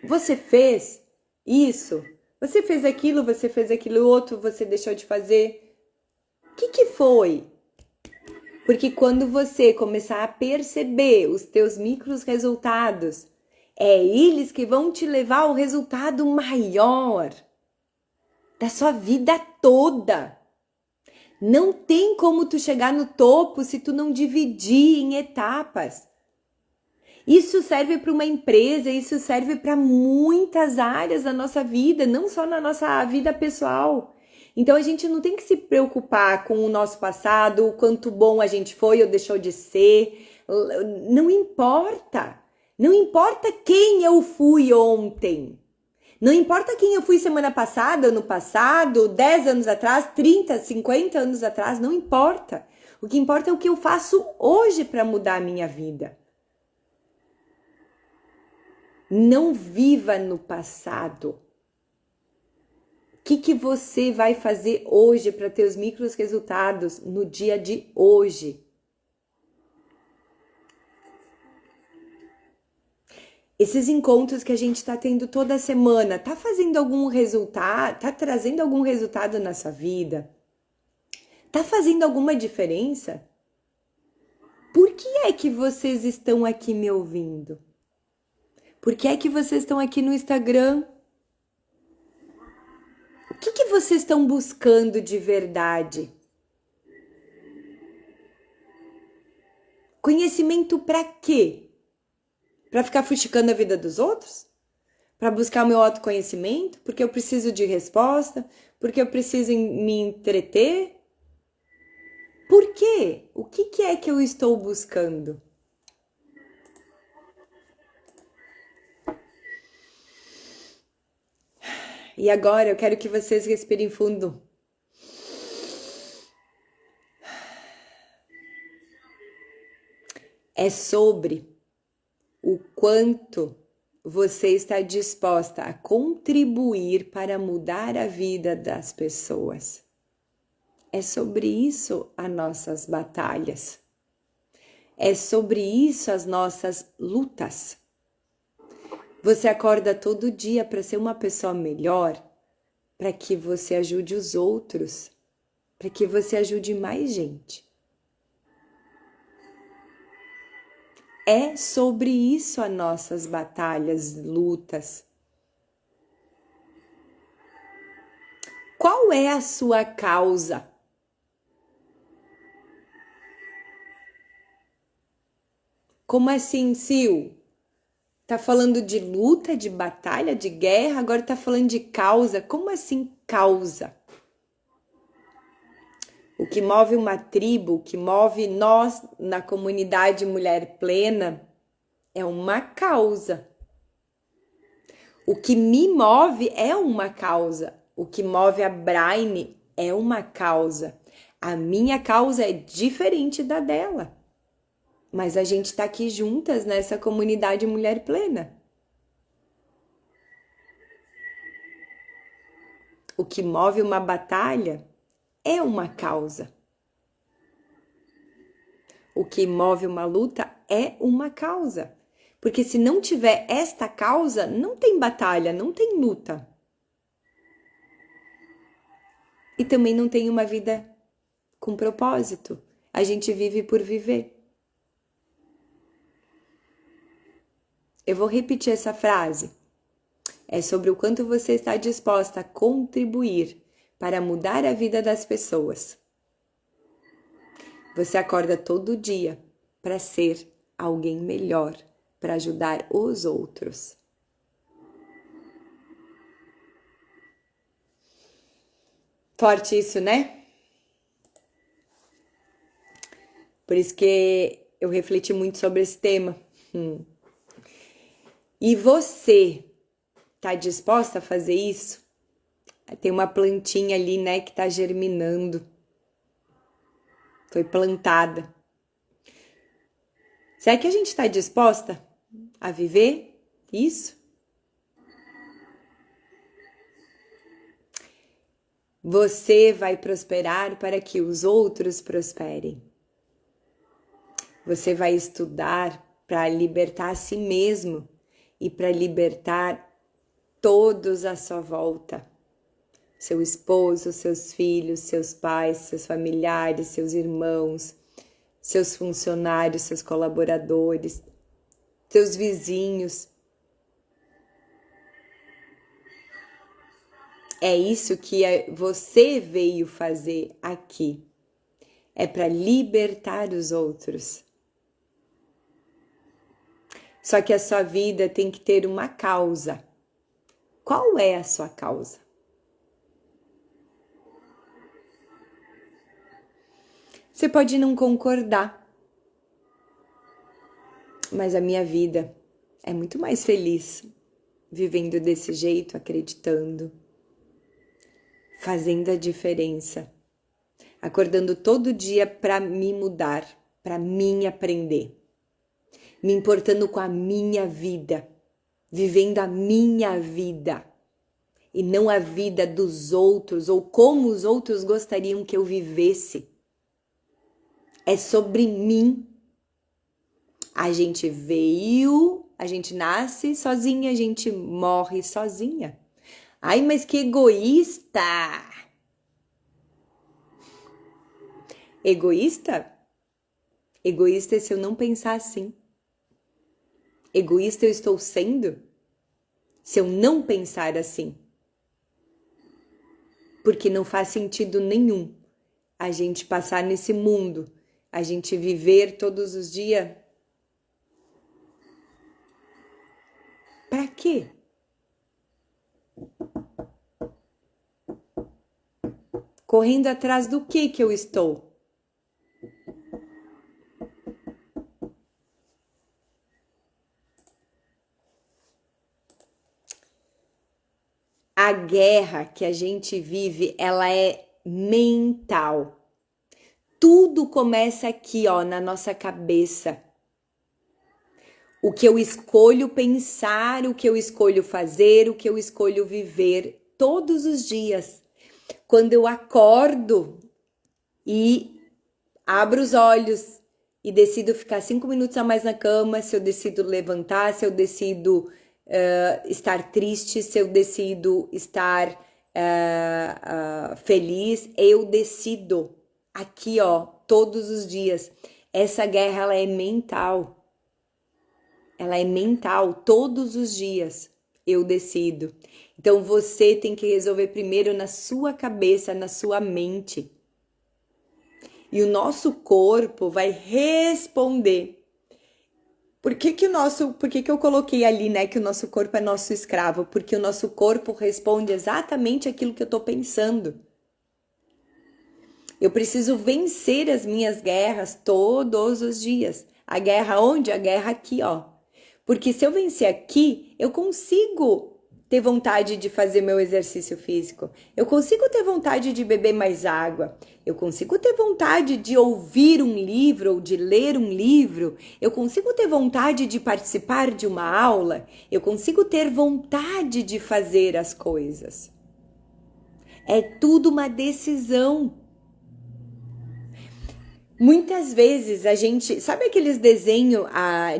Você fez isso, você fez aquilo outro, você deixou de fazer. O que foi? Porque quando você começar a perceber os teus micros resultados, é eles que vão te levar ao resultado maior da sua vida toda. Não tem como tu chegar no topo se tu não dividir em etapas. Isso serve para uma empresa, isso serve para muitas áreas da nossa vida, não só na nossa vida pessoal. Então a gente não tem que se preocupar com o nosso passado, o quanto bom a gente foi ou deixou de ser. Não importa. Não importa quem eu fui ontem. Não importa quem eu fui semana passada, ano passado, 10 anos atrás, 30, 50 anos atrás, não importa. O que importa é o que eu faço hoje para mudar a minha vida. Não viva no passado. O que você vai fazer hoje para ter os micros resultados no dia de hoje? Esses encontros que a gente está tendo toda semana, tá fazendo algum resultado? Tá trazendo algum resultado na sua vida? Tá fazendo alguma diferença? Por que é que vocês estão aqui me ouvindo? Por que é que vocês estão aqui no Instagram? O que vocês estão buscando de verdade? Conhecimento para quê? Para ficar fuxicando a vida dos outros? Para buscar o meu autoconhecimento? Porque eu preciso de resposta? Porque eu preciso me entreter? Por quê? O que é que eu estou buscando? E agora eu quero que vocês respirem fundo. É sobre o quanto você está disposta a contribuir para mudar a vida das pessoas? É sobre isso as nossas batalhas. É sobre isso as nossas lutas. Você acorda todo dia para ser uma pessoa melhor, para que você ajude os outros, para que você ajude mais gente. É sobre isso as nossas batalhas, lutas. Qual é a sua causa? Como assim, Sil? Tá falando de luta, de batalha, de guerra, agora tá falando de causa. Como assim causa? O que move uma tribo, o que move nós na comunidade Mulher Plena é uma causa. O que me move é uma causa. O que move a Braine é uma causa. A minha causa é diferente da dela. Mas a gente tá aqui juntas nessa comunidade Mulher Plena. O que move uma batalha é uma causa. O que move uma luta é uma causa. Porque se não tiver esta causa, não tem batalha, não tem luta. E também não tem uma vida com propósito. A gente vive por viver. Eu vou repetir essa frase. É sobre o quanto você está disposta a contribuir para mudar a vida das pessoas. Você acorda todo dia para ser alguém melhor, para ajudar os outros. Forte isso, né? Por isso que eu refleti muito sobre esse tema. E você tá disposta a fazer isso? Tem uma plantinha ali, né, que tá germinando. Foi plantada. Será que a gente está disposta a viver isso? Você vai prosperar para que os outros prosperem. Você vai estudar para libertar a si mesmo e para libertar todos à sua volta. Seu esposo, seus filhos, seus pais, seus familiares, seus irmãos, seus funcionários, seus colaboradores, seus vizinhos. É isso que você veio fazer aqui. É para libertar os outros. Só que a sua vida tem que ter uma causa. Qual é a sua causa? Você pode não concordar, mas a minha vida é muito mais feliz vivendo desse jeito, acreditando, fazendo a diferença, acordando todo dia para me mudar, para mim aprender, me importando com a minha vida, vivendo a minha vida e não a vida dos outros ou como os outros gostariam que eu vivesse. É sobre mim. A gente veio, a gente nasce sozinha, a gente morre sozinha. Ai, mas que egoísta! Egoísta? Egoísta é se eu não pensar assim. Egoísta eu estou sendo se eu não pensar assim. Porque não faz sentido nenhum a gente passar nesse mundo, a gente viver todos os dias. Para quê? Correndo atrás do que eu estou? A guerra que a gente vive, ela é mental. Tudo começa aqui, ó, na nossa cabeça. o que eu escolho pensar, o que eu escolho fazer, o que eu escolho viver todos os dias. Quando eu acordo e abro os olhos e decido ficar 5 minutos a mais na cama, se eu decido levantar, se eu decido estar triste, se eu decido estar feliz, eu decido aqui, ó, todos os dias. Essa guerra, ela é mental. Ela é mental, todos os dias eu decido. Então você tem que resolver primeiro na sua cabeça, na sua mente. E o nosso corpo vai responder. Por que eu coloquei ali, né, que o nosso corpo é nosso escravo? Porque o nosso corpo responde exatamente aquilo que eu tô pensando. Eu preciso vencer as minhas guerras todos os dias. A guerra onde? A guerra aqui, ó. Porque se eu vencer aqui, eu consigo ter vontade de fazer meu exercício físico. Eu consigo ter vontade de beber mais água. Eu consigo ter vontade de ouvir um livro ou de ler um livro. Eu consigo ter vontade de participar de uma aula. Eu consigo ter vontade de fazer as coisas. É tudo uma decisão. Muitas vezes a gente, sabe aqueles desenhos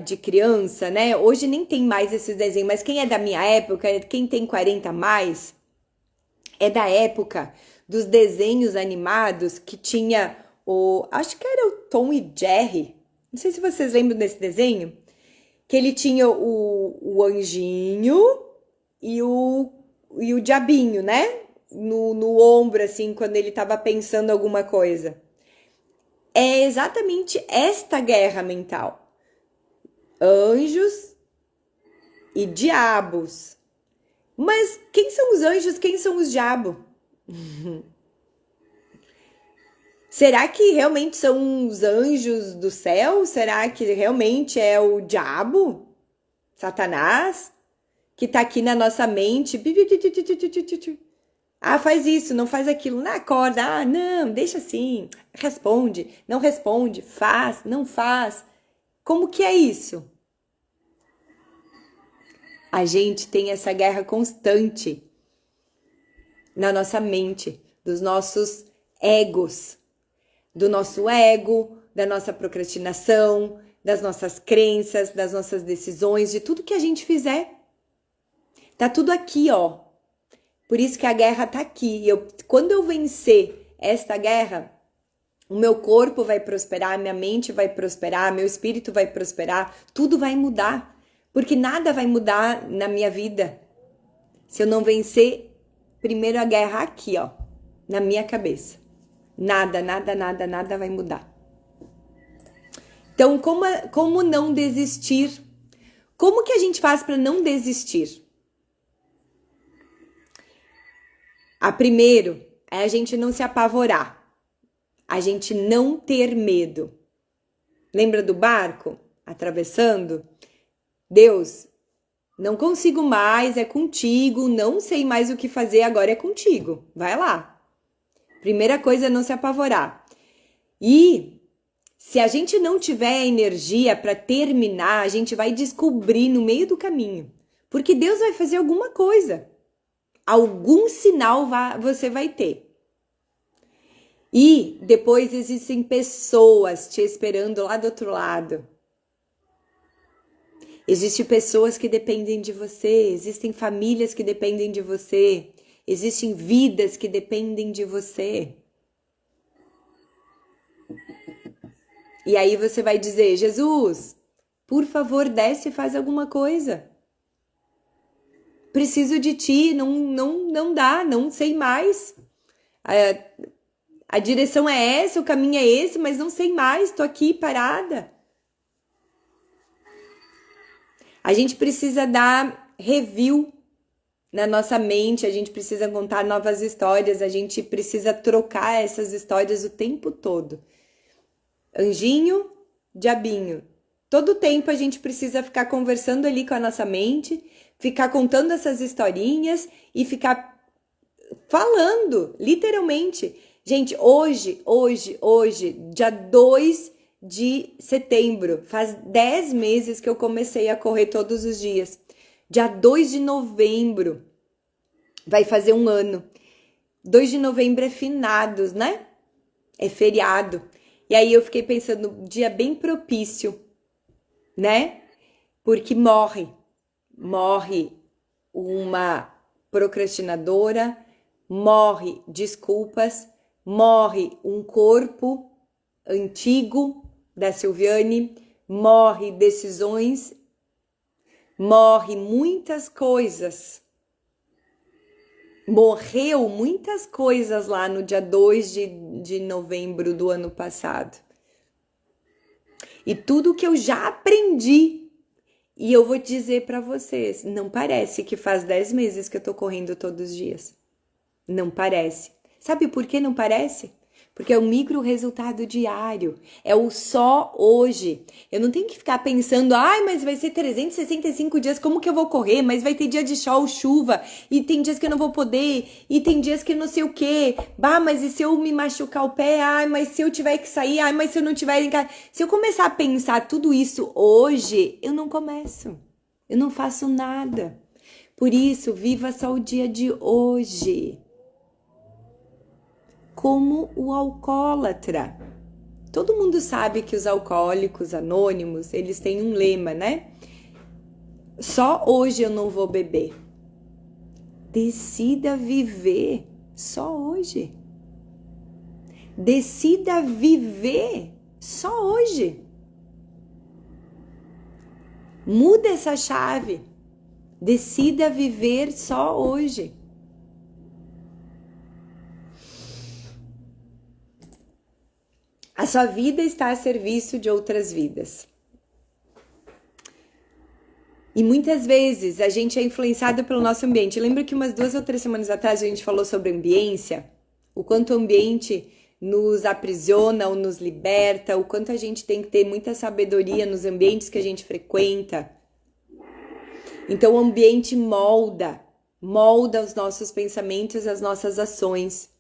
de criança, né? Hoje nem tem mais esses desenhos, mas quem é da minha época, quem tem 40 a mais, é da época dos desenhos animados que tinha acho que era o Tom e Jerry. Não sei se vocês lembram desse desenho, que ele tinha o anjinho e o diabinho, né? No ombro, assim, quando ele tava pensando alguma coisa. É exatamente esta guerra mental. Anjos e diabos. Mas quem são os anjos? Quem são os diabos? Será que realmente são os anjos do céu? Será que realmente é o diabo? Satanás? Que tá aqui na nossa mente. Ah, faz isso, não faz aquilo, não acorda, ah, não, deixa assim, responde, não responde, faz, não faz. Como que é isso? A gente tem essa guerra constante na nossa mente, dos nossos egos, do nosso ego, da nossa procrastinação, das nossas crenças, das nossas decisões, de tudo que a gente fizer. Tá tudo aqui, ó. Por isso que a guerra tá aqui. Quando eu vencer esta guerra, o meu corpo vai prosperar, minha mente vai prosperar, meu espírito vai prosperar, tudo vai mudar. Porque nada vai mudar na minha vida se eu não vencer primeiro a guerra aqui, ó, na minha cabeça. Nada vai mudar. Então, como não desistir? Como que a gente faz para não desistir? A primeiro é a gente não se apavorar, a gente não ter medo. Lembra do barco atravessando? Deus, não consigo mais, é contigo, não sei mais o que fazer, agora é contigo, vai lá. Primeira coisa é não se apavorar. E se a gente não tiver energia para terminar, a gente vai descobrir no meio do caminho, porque Deus vai fazer alguma coisa. Algum sinal você vai ter. E depois existem pessoas te esperando lá do outro lado. Existem pessoas que dependem de você, existem famílias que dependem de você, existem vidas que dependem de você. E aí você vai dizer, Jesus, por favor, desce e faz alguma coisa. Preciso de ti, não dá, não sei mais. A direção é essa, o caminho é esse, mas não sei mais, tô aqui parada. A gente precisa dar review na nossa mente, a gente precisa contar novas histórias, a gente precisa trocar essas histórias o tempo todo. Anjinho, diabinho. Todo tempo a gente precisa ficar conversando ali com a nossa mente, ficar contando essas historinhas e ficar falando, literalmente. Gente, hoje, dia 2 de setembro. Faz 10 meses que eu comecei a correr todos os dias. Dia 2 de novembro vai fazer um ano. 2 de novembro é finados, né? É feriado. E aí eu fiquei pensando, dia bem propício, né? Porque morre uma procrastinadora, morre desculpas, morre um corpo antigo da Silviane, morre decisões, morre muitas coisas. Morreu muitas coisas lá no dia 2 de novembro do ano passado. E tudo que eu já aprendi, e eu vou dizer para vocês, não parece que faz 10 meses que eu tô correndo todos os dias. Não parece. Sabe por que não parece? Porque é um micro resultado diário. É o só hoje. Eu não tenho que ficar pensando, mas vai ser 365 dias, como que eu vou correr? Mas vai ter dia de sol, chuva, e tem dias que eu não vou poder, e tem dias que eu não sei o quê. Mas e se eu me machucar o pé? Mas se eu tiver que sair? Mas se eu não tiver em casa? Se eu começar a pensar tudo isso hoje, eu não começo. Eu não faço nada. Por isso, viva só o dia de hoje. Como o alcoólatra. Todo mundo sabe que os alcoólicos anônimos, eles têm um lema, né? Só hoje eu não vou beber. Decida viver só hoje. Decida viver só hoje. Muda essa chave. Decida viver só hoje. A sua vida está a serviço de outras vidas. E muitas vezes a gente é influenciado pelo nosso ambiente. Lembra que umas 2 ou 3 semanas atrás a gente falou sobre ambiência? O quanto o ambiente nos aprisiona ou nos liberta, o quanto a gente tem que ter muita sabedoria nos ambientes que a gente frequenta. Então o ambiente molda os nossos pensamentos, as nossas ações.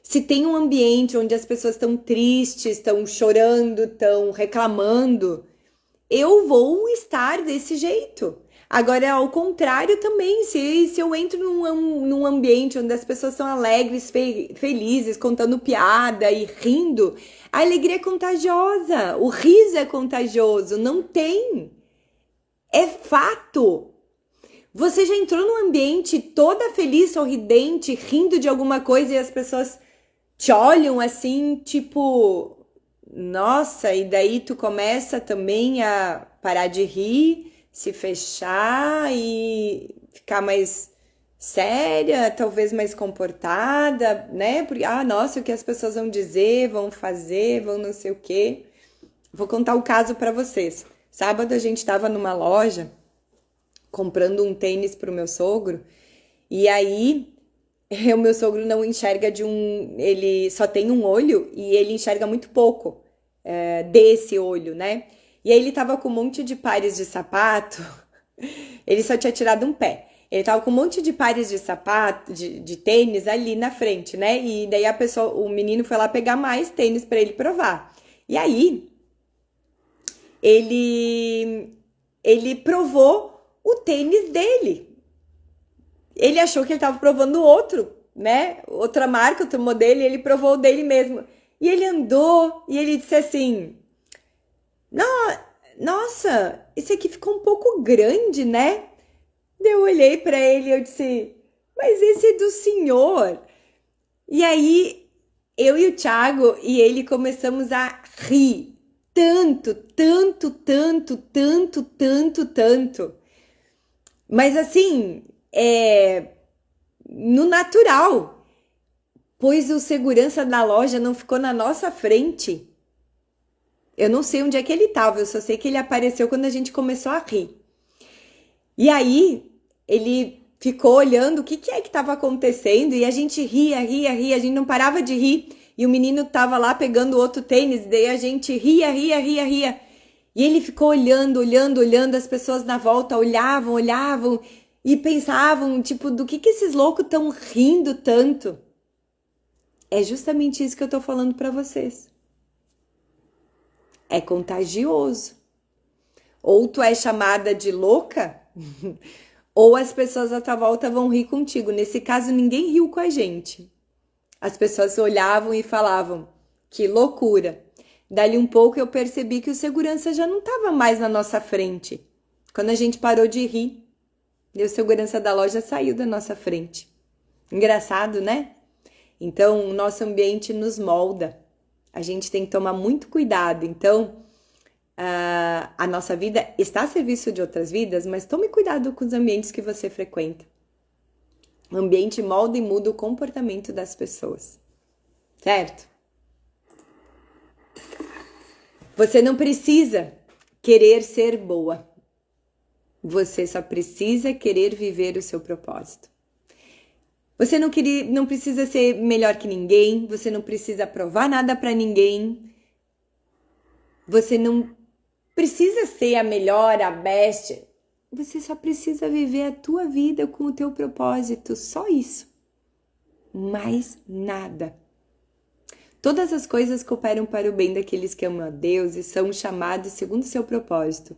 Se tem um ambiente onde as pessoas estão tristes, estão chorando, estão reclamando, eu vou estar desse jeito. Agora, ao contrário também, se eu entro num ambiente onde as pessoas estão alegres, felizes, contando piada e rindo, a alegria é contagiosa, o riso é contagioso, não tem. É fato. Você já entrou num ambiente toda feliz, sorridente, rindo de alguma coisa e as pessoas te olham assim, tipo, nossa, e daí tu começa também a parar de rir, se fechar e ficar mais séria, talvez mais comportada, né? Porque, nossa, o que as pessoas vão dizer, vão fazer, vão não sei o quê. Vou contar o caso para vocês. Sábado a gente estava numa loja comprando um tênis pro meu sogro e aí o meu sogro não enxerga ele só tem um olho e ele enxerga muito pouco desse olho, né? E aí ele tava com um monte de pares de sapato, ele só tinha tirado um pé. Ele tava com um monte de pares de sapato, de tênis ali na frente, né? E daí o menino foi lá pegar mais tênis para ele provar. E aí ele provou o tênis dele. Ele achou que ele estava provando outro, né? Outra marca, outro modelo, e ele provou o dele mesmo. E ele andou e ele disse assim: nossa, esse aqui ficou um pouco grande, né? Daí eu olhei para ele e eu disse: mas esse é do senhor. E aí eu e o Thiago e ele começamos a rir. Tanto. Mas assim, no natural, pois o segurança da loja não ficou na nossa frente. Eu não sei onde é que ele estava, eu só sei que ele apareceu quando a gente começou a rir. E aí, ele ficou olhando o que é que estava acontecendo e a gente ria, a gente não parava de rir. E o menino estava lá pegando outro tênis, daí a gente ria. E ele ficou olhando, as pessoas na volta olhavam e pensavam, tipo, do que esses loucos estão rindo tanto? É justamente isso que eu tô falando para vocês. É contagioso. Ou tu é chamada de louca, ou as pessoas à tua volta vão rir contigo. Nesse caso, ninguém riu com a gente. As pessoas olhavam e falavam, que loucura. Dali um pouco eu percebi que o segurança já não estava mais na nossa frente. Quando a gente parou de rir, e o segurança da loja saiu da nossa frente. Engraçado, né? Então, o nosso ambiente nos molda. A gente tem que tomar muito cuidado. Então, a nossa vida está a serviço de outras vidas, mas tome cuidado com os ambientes que você frequenta. O ambiente molda e muda o comportamento das pessoas, certo? Você não precisa querer ser boa. Você só precisa querer viver o seu propósito. Você não precisa ser melhor que ninguém, você não precisa provar nada para ninguém. Você não precisa ser a melhor, a best. Você só precisa viver a tua vida com o teu propósito, só isso. Mais nada. Todas as coisas cooperam para o bem daqueles que amam a Deus e são chamados segundo o seu propósito.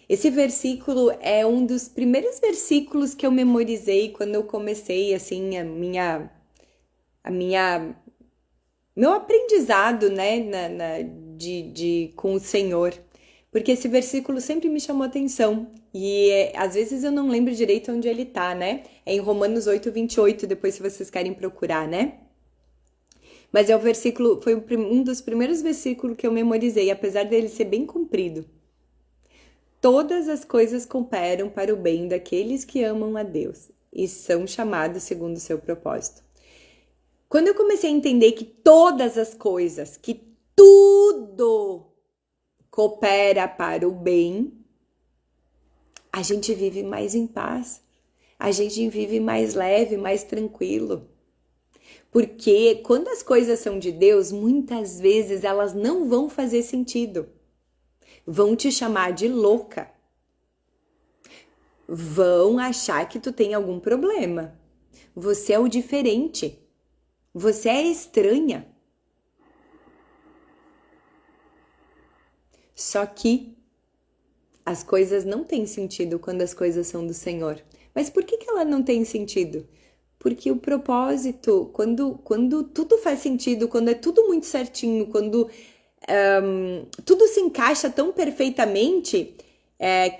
Esse versículo é um dos primeiros versículos que eu memorizei quando eu comecei, assim, meu aprendizado, né, com o Senhor. Porque esse versículo sempre me chamou atenção. E às vezes eu não lembro direito onde ele tá, né? É em Romanos 8:28, depois se vocês querem procurar, né? Mas é o versículo, foi um dos primeiros versículos que eu memorizei, apesar dele ser bem comprido. Todas as coisas cooperam para o bem daqueles que amam a Deus e são chamados segundo o seu propósito. Quando eu comecei a entender que todas as coisas, que tudo coopera para o bem, a gente vive mais em paz, a gente vive mais leve, mais tranquilo. Porque quando as coisas são de Deus, muitas vezes elas não vão fazer sentido. Vão te chamar de louca. Vão achar que tu tem algum problema. Você é o diferente. Você é estranha. Só que as coisas não têm sentido quando as coisas são do Senhor. Mas por que ela não tem sentido? Porque o propósito, quando tudo faz sentido, quando é tudo muito certinho, quando tudo se encaixa tão perfeitamente,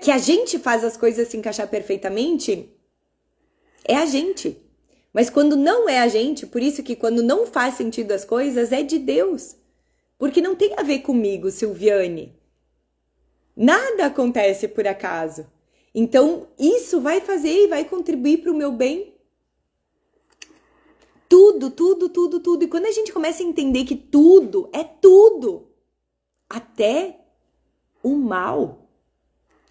que a gente faz as coisas se encaixar perfeitamente, é a gente. Mas quando não é a gente, por isso que quando não faz sentido as coisas, é de Deus. Porque não tem a ver comigo, Silviane. Nada acontece por acaso. Então, isso vai fazer e vai contribuir para o meu bem. Tudo, tudo, tudo, tudo. E quando a gente começa a entender que tudo é tudo, até o mal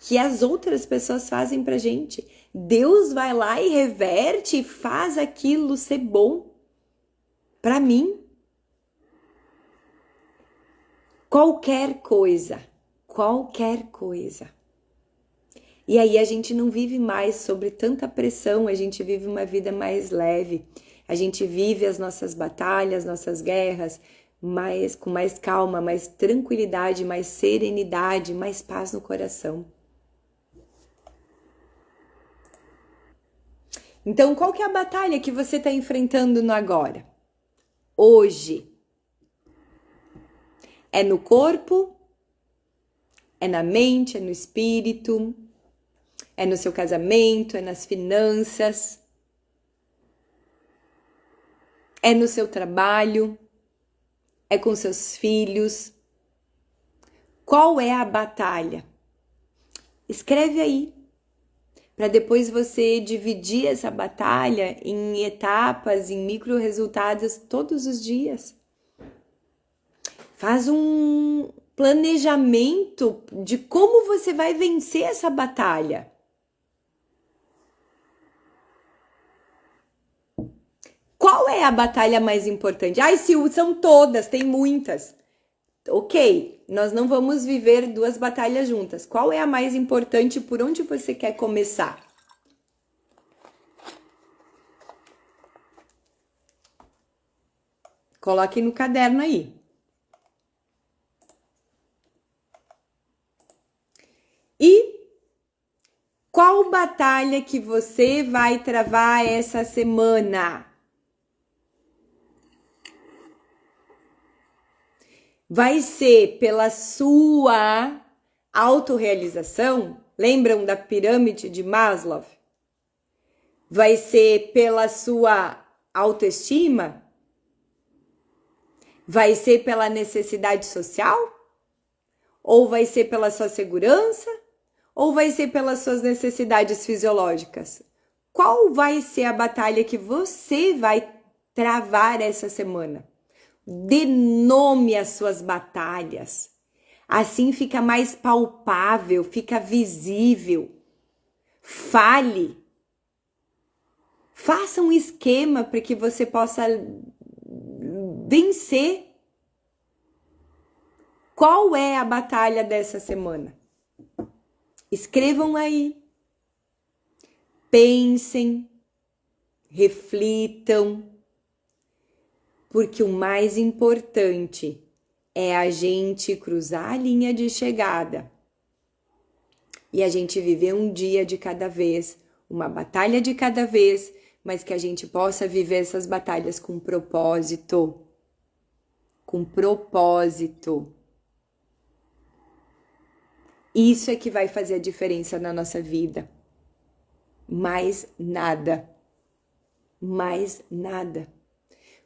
que as outras pessoas fazem pra gente, Deus vai lá e reverte e faz aquilo ser bom pra mim. Qualquer coisa. E aí a gente não vive mais sobre tanta pressão, a gente vive uma vida mais leve. A gente vive as nossas batalhas, nossas guerras, com mais calma, mais tranquilidade, mais serenidade, mais paz no coração. Então, qual que é a batalha que você está enfrentando no agora? Hoje. É no corpo? É na mente? É no espírito? É no seu casamento? É nas finanças? É no seu trabalho? É com seus filhos? Qual é a batalha? Escreve aí, para depois você dividir essa batalha em etapas, em micro resultados todos os dias. Faz um planejamento de como você vai vencer essa batalha. Qual é a batalha mais importante? Ai, Sil, são todas, tem muitas. Ok, nós não vamos viver duas batalhas juntas. Qual é a mais importante? Por onde você quer começar? Coloque no caderno aí. batalha que você vai travar essa semana? Vai ser pela sua autorrealização? Lembram da pirâmide de Maslow? Vai ser pela sua autoestima? Vai ser pela necessidade social? Ou vai ser pela sua segurança? Ou vai ser pelas suas necessidades fisiológicas? Qual vai ser a batalha que você vai travar essa semana? Dê nome às suas batalhas. Assim fica mais palpável, fica visível. Fale. Faça um esquema para que você possa vencer. Qual é a batalha dessa semana? Escrevam aí. Pensem, reflitam, porque o mais importante é a gente cruzar a linha de chegada e a gente viver um dia de cada vez, uma batalha de cada vez, mas que a gente possa viver essas batalhas com propósito. Com propósito. Isso é que vai fazer a diferença na nossa vida. Mais nada. Mais nada.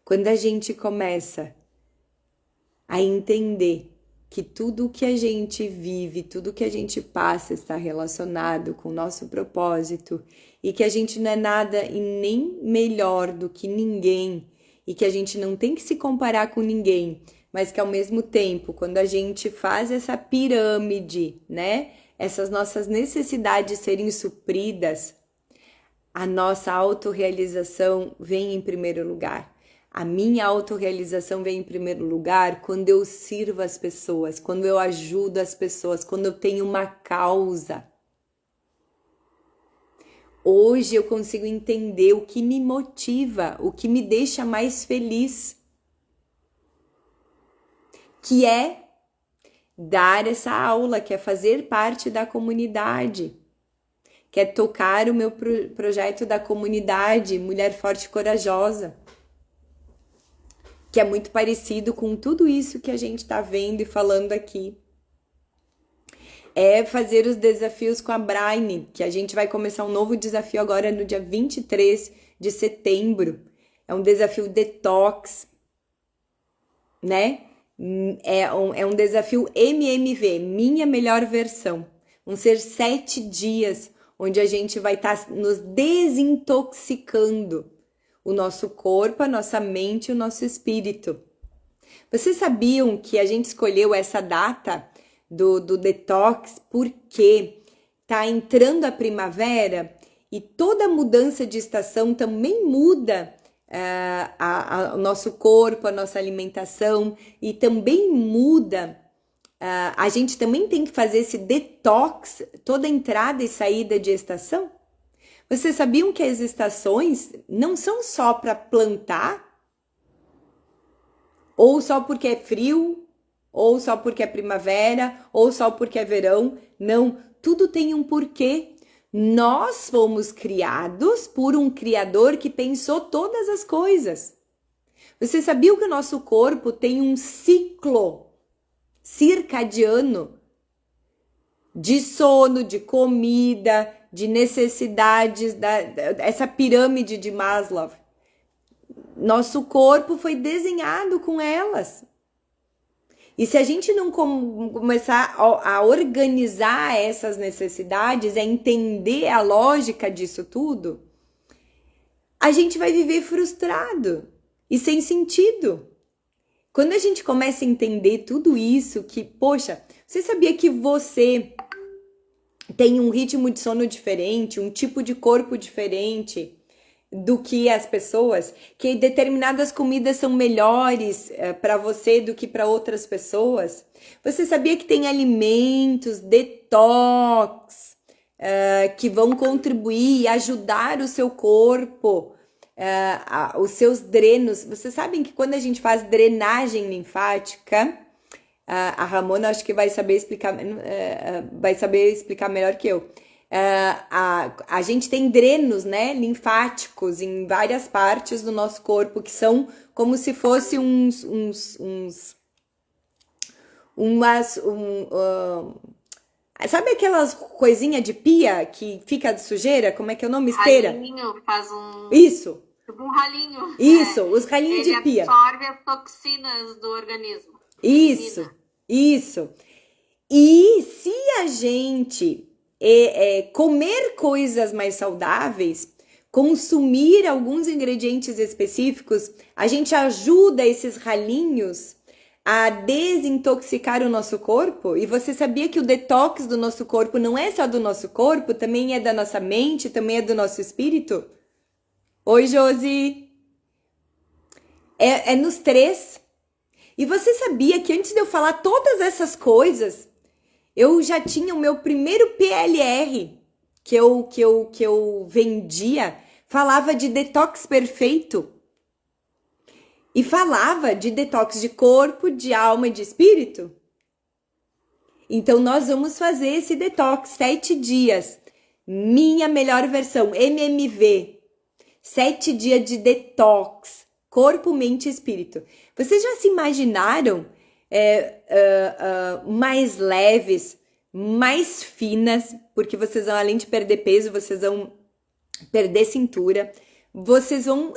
Quando a gente começa a entender que tudo o que a gente vive, tudo o que a gente passa está relacionado com o nosso propósito e que a gente não é nada e nem melhor do que ninguém e que a gente não tem que se comparar com ninguém, mas que ao mesmo tempo, quando a gente faz essa pirâmide, né, essas nossas necessidades serem supridas, a nossa autorrealização vem em primeiro lugar. A minha autorrealização vem em primeiro lugar quando eu sirvo as pessoas, quando eu ajudo as pessoas, quando eu tenho uma causa. Hoje eu consigo entender o que me motiva, o que me deixa mais feliz, que é dar essa aula, que é fazer parte da comunidade, que é tocar o meu projeto da comunidade Mulher Forte e Corajosa, que é muito parecido com tudo isso que a gente está vendo e falando aqui. É fazer os desafios com a Braine, que a gente vai começar um novo desafio agora no dia 23 de setembro. É um desafio detox, né? É um desafio MMV, minha melhor versão. Vão ser 7 dias onde a gente vai estar nos desintoxicando. O nosso corpo, a nossa mente e o nosso espírito. Vocês sabiam que a gente escolheu essa data do detox porque tá entrando a primavera e toda mudança de estação também muda o nosso corpo, a nossa alimentação e também muda. A gente também tem que fazer esse detox, toda entrada e saída de estação? Vocês sabiam que as estações não são só para plantar? Ou só porque é frio? Ou só porque é primavera? Ou só porque é verão? Não, tudo tem um porquê. Nós fomos criados por um criador que pensou todas as coisas. Vocês sabiam que o nosso corpo tem um ciclo circadiano de sono, de comida, de necessidades, essa pirâmide de Maslow? Nosso corpo foi desenhado com elas. E se a gente não começar a organizar essas necessidades, a entender a lógica disso tudo, a gente vai viver frustrado e sem sentido. Quando a gente começa a entender tudo isso, que, poxa, você sabia que você tem um ritmo de sono diferente, um tipo de corpo diferente do que as pessoas, que determinadas comidas são melhores para você do que para outras pessoas? Você sabia que tem alimentos detox que vão contribuir e ajudar o seu corpo, os seus drenos? Vocês sabem que quando a gente faz drenagem linfática, a Ramona acho que vai saber explicar melhor que eu. A gente tem drenos, né, linfáticos em várias partes do nosso corpo que são como se fosse sabe aquelas coisinha de pia que fica de sujeira? Como é que é o nome? Esteira? Ralinho, faz um, Isso, tipo um ralinho. isso, os ralinhos Ele de pia. absorve as toxinas do organismo. Isso, Elimina. isso. E se a gente comer coisas mais saudáveis, consumir alguns ingredientes específicos, a gente ajuda esses ralinhos a desintoxicar o nosso corpo. E você sabia que o detox do nosso corpo não é só do nosso corpo, também é da nossa mente, também é do nosso espírito? Oi, Josi! É nos três. E você sabia que antes de eu falar todas essas coisas, eu já tinha o meu primeiro PLR que eu vendia, falava de detox perfeito. E falava de detox de corpo, de alma e de espírito. Então nós vamos fazer esse detox 7 dias. Minha melhor versão, MMV. 7 dias de detox. Corpo, mente e espírito. Vocês já se imaginaram mais leves, mais finas, porque vocês vão, além de perder peso, vocês vão perder cintura. Vocês vão,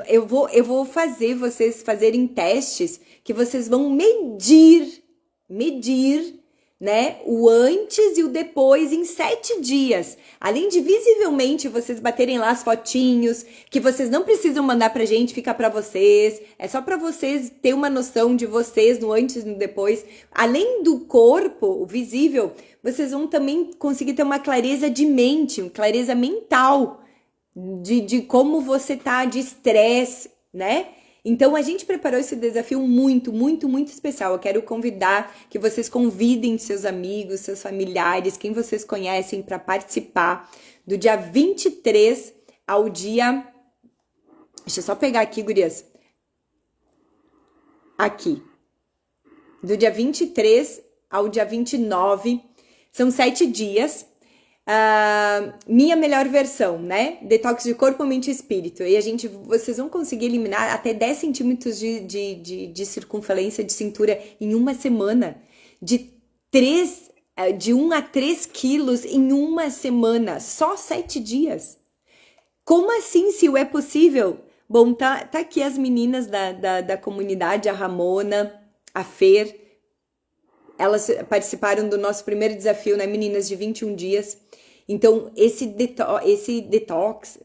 eu vou fazer vocês fazerem testes que vocês vão medir, né, o antes e o depois em 7 dias. Além de visivelmente vocês baterem lá as fotinhos, que vocês não precisam mandar pra gente, fica pra vocês. É só pra vocês ter uma noção de vocês no antes e no depois. Além do corpo, o visível, vocês vão também conseguir ter uma clareza de mente, uma clareza mental de como você tá de estresse, né? Então, a gente preparou esse desafio muito, muito, muito especial. Eu quero convidar que vocês convidem seus amigos, seus familiares, quem vocês conhecem para participar do dia 23 ao dia... Deixa eu só pegar aqui, gurias. Aqui. Do dia 23 ao dia 29. São 7 dias. Minha melhor versão, né? Detox de corpo, mente e espírito. E vocês vão conseguir eliminar até 10 centímetros de circunferência de cintura em uma semana. De 1 a 3 quilos em uma semana. Só 7 dias. Como assim, se é possível? Bom, tá aqui as meninas da comunidade, a Ramona, a Fer. Elas participaram do nosso primeiro desafio, né, meninas, de 21 dias. Então, esse detox,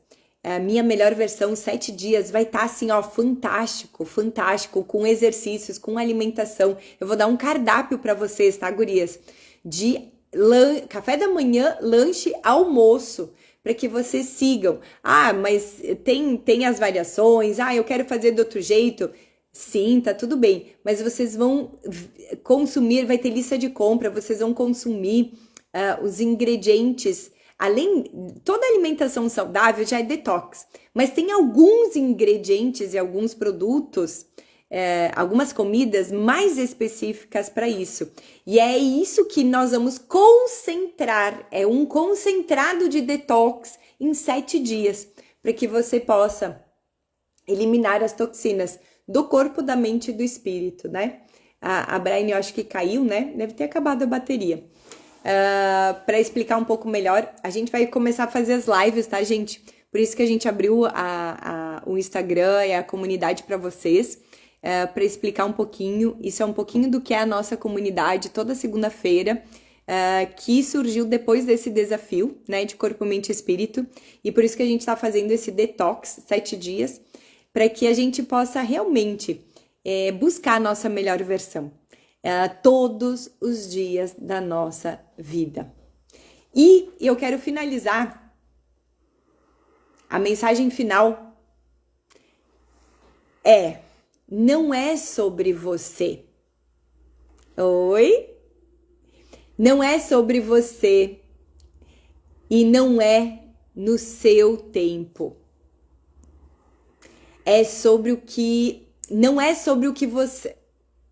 a minha melhor versão, 7 dias, vai estar assim, ó, fantástico, com exercícios, com alimentação. Eu vou dar um cardápio para vocês, tá, gurias? De café da manhã, lanche, almoço, para que vocês sigam. Mas tem as variações, eu quero fazer de outro jeito. Sim, tá tudo bem, mas vocês vão consumir, vai ter lista de compra, vocês vão consumir os ingredientes. Toda alimentação saudável já é detox, mas tem alguns ingredientes e alguns produtos, algumas comidas mais específicas para isso. E é isso que nós vamos concentrar, é um concentrado de detox em 7 dias, para que você possa eliminar as toxinas do corpo, da mente e do espírito, né? A Brian, eu acho que caiu, né? Deve ter acabado a bateria. Para explicar um pouco melhor, a gente vai começar a fazer as lives, tá, gente? Por isso que a gente abriu o Instagram e a comunidade para vocês, para explicar um pouquinho. Isso é um pouquinho do que é a nossa comunidade toda segunda-feira, que surgiu depois desse desafio, né, de corpo, mente e espírito. E por isso que a gente está fazendo esse detox, 7 dias, para que a gente possa realmente buscar a nossa melhor versão todos os dias da nossa vida. E eu quero finalizar a mensagem final não é sobre você. Oi? Não é sobre você e não é no seu tempo. Não é sobre o que você...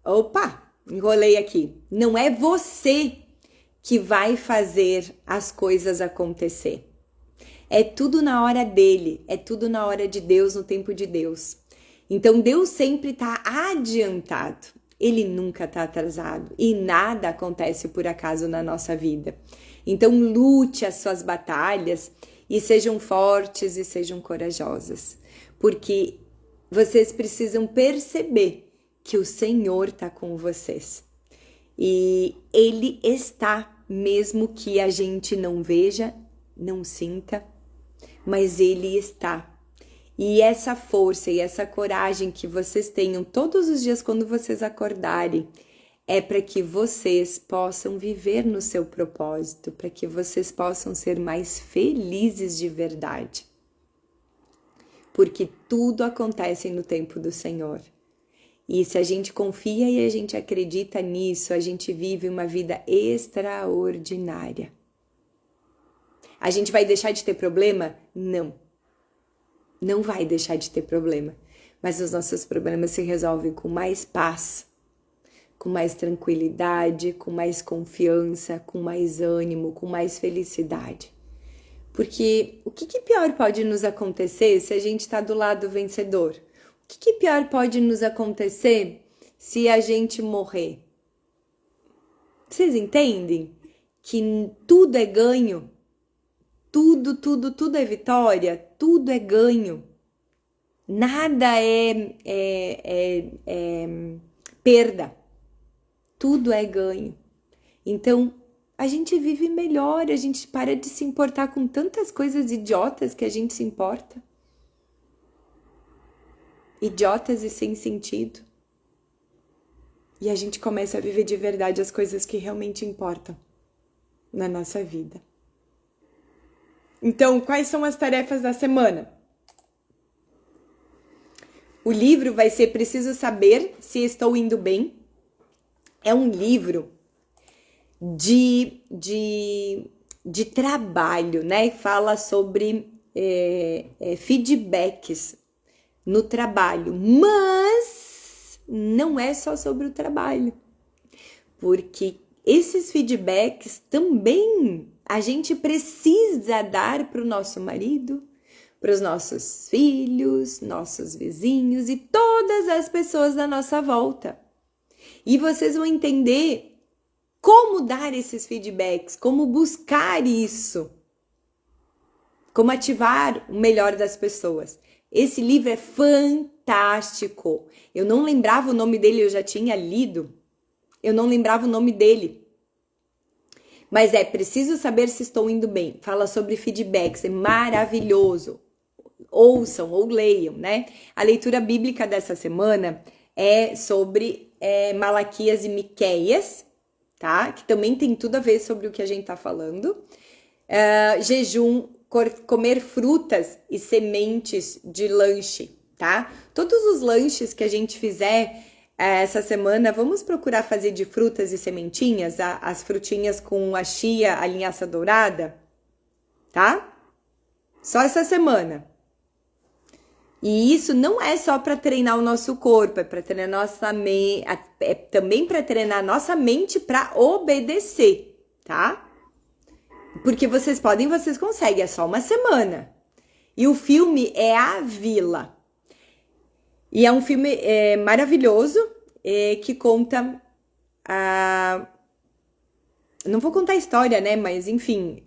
Opa, enrolei aqui. Não é você que vai fazer as coisas acontecer. É tudo na hora dele, é tudo na hora de Deus, no tempo de Deus. Então Deus sempre está adiantado, ele nunca está atrasado e nada acontece por acaso na nossa vida. Então lute as suas batalhas e sejam fortes e sejam corajosas, porque vocês precisam perceber que o Senhor está com vocês. E Ele está, mesmo que a gente não veja, não sinta, mas Ele está. E essa força e essa coragem que vocês tenham todos os dias quando vocês acordarem, é para que vocês possam viver no seu propósito, para que vocês possam ser mais felizes de verdade. Porque tudo acontece no tempo do Senhor. E se a gente confia e a gente acredita nisso, a gente vive uma vida extraordinária. A gente vai deixar de ter problema? Não. Não vai deixar de ter problema. Mas os nossos problemas se resolvem com mais paz, com mais tranquilidade, com mais confiança, com mais ânimo, com mais felicidade. Porque o que pior pode nos acontecer se a gente está do lado vencedor? O que pior pode nos acontecer se a gente morrer? Vocês entendem que tudo é ganho? Tudo é vitória, tudo é ganho. Nada é perda. Tudo é ganho. Então, a gente vive melhor, a gente para de se importar com tantas coisas idiotas que a gente se importa. Idiotas e sem sentido. E a gente começa a viver de verdade as coisas que realmente importam na nossa vida. Então, quais são as tarefas da semana? O livro vai ser Preciso Saber Se Estou Indo Bem. É um livro de trabalho, né? Fala sobre feedbacks no trabalho, mas não é só sobre o trabalho, porque esses feedbacks também a gente precisa dar para o nosso marido, para os nossos filhos, nossos vizinhos e todas as pessoas da nossa volta. E vocês vão entender como dar esses feedbacks, como buscar isso, como ativar o melhor das pessoas. Esse livro é fantástico. Eu não lembrava o nome dele, eu já tinha lido. Eu não lembrava o nome dele. Mas Preciso Saber Se Estou Indo Bem. Fala sobre feedbacks, é maravilhoso. Ouçam ou leiam, né? A leitura bíblica dessa semana é sobre Malaquias e Miqueias, tá? Que também tem tudo a ver sobre o que a gente tá falando. Jejum, comer frutas e sementes de lanche, tá? Todos os lanches que a gente fizer essa semana, vamos procurar fazer de frutas e sementinhas, as frutinhas com a chia, a linhaça dourada, tá? Só essa semana. E isso não é só para treinar o nosso corpo, é para treinar nossa mente, é também para treinar a nossa mente para obedecer, tá? Porque vocês conseguem, é só uma semana. E o filme é A Vila. E é um filme maravilhoso que conta não vou contar a história, né? Mas enfim,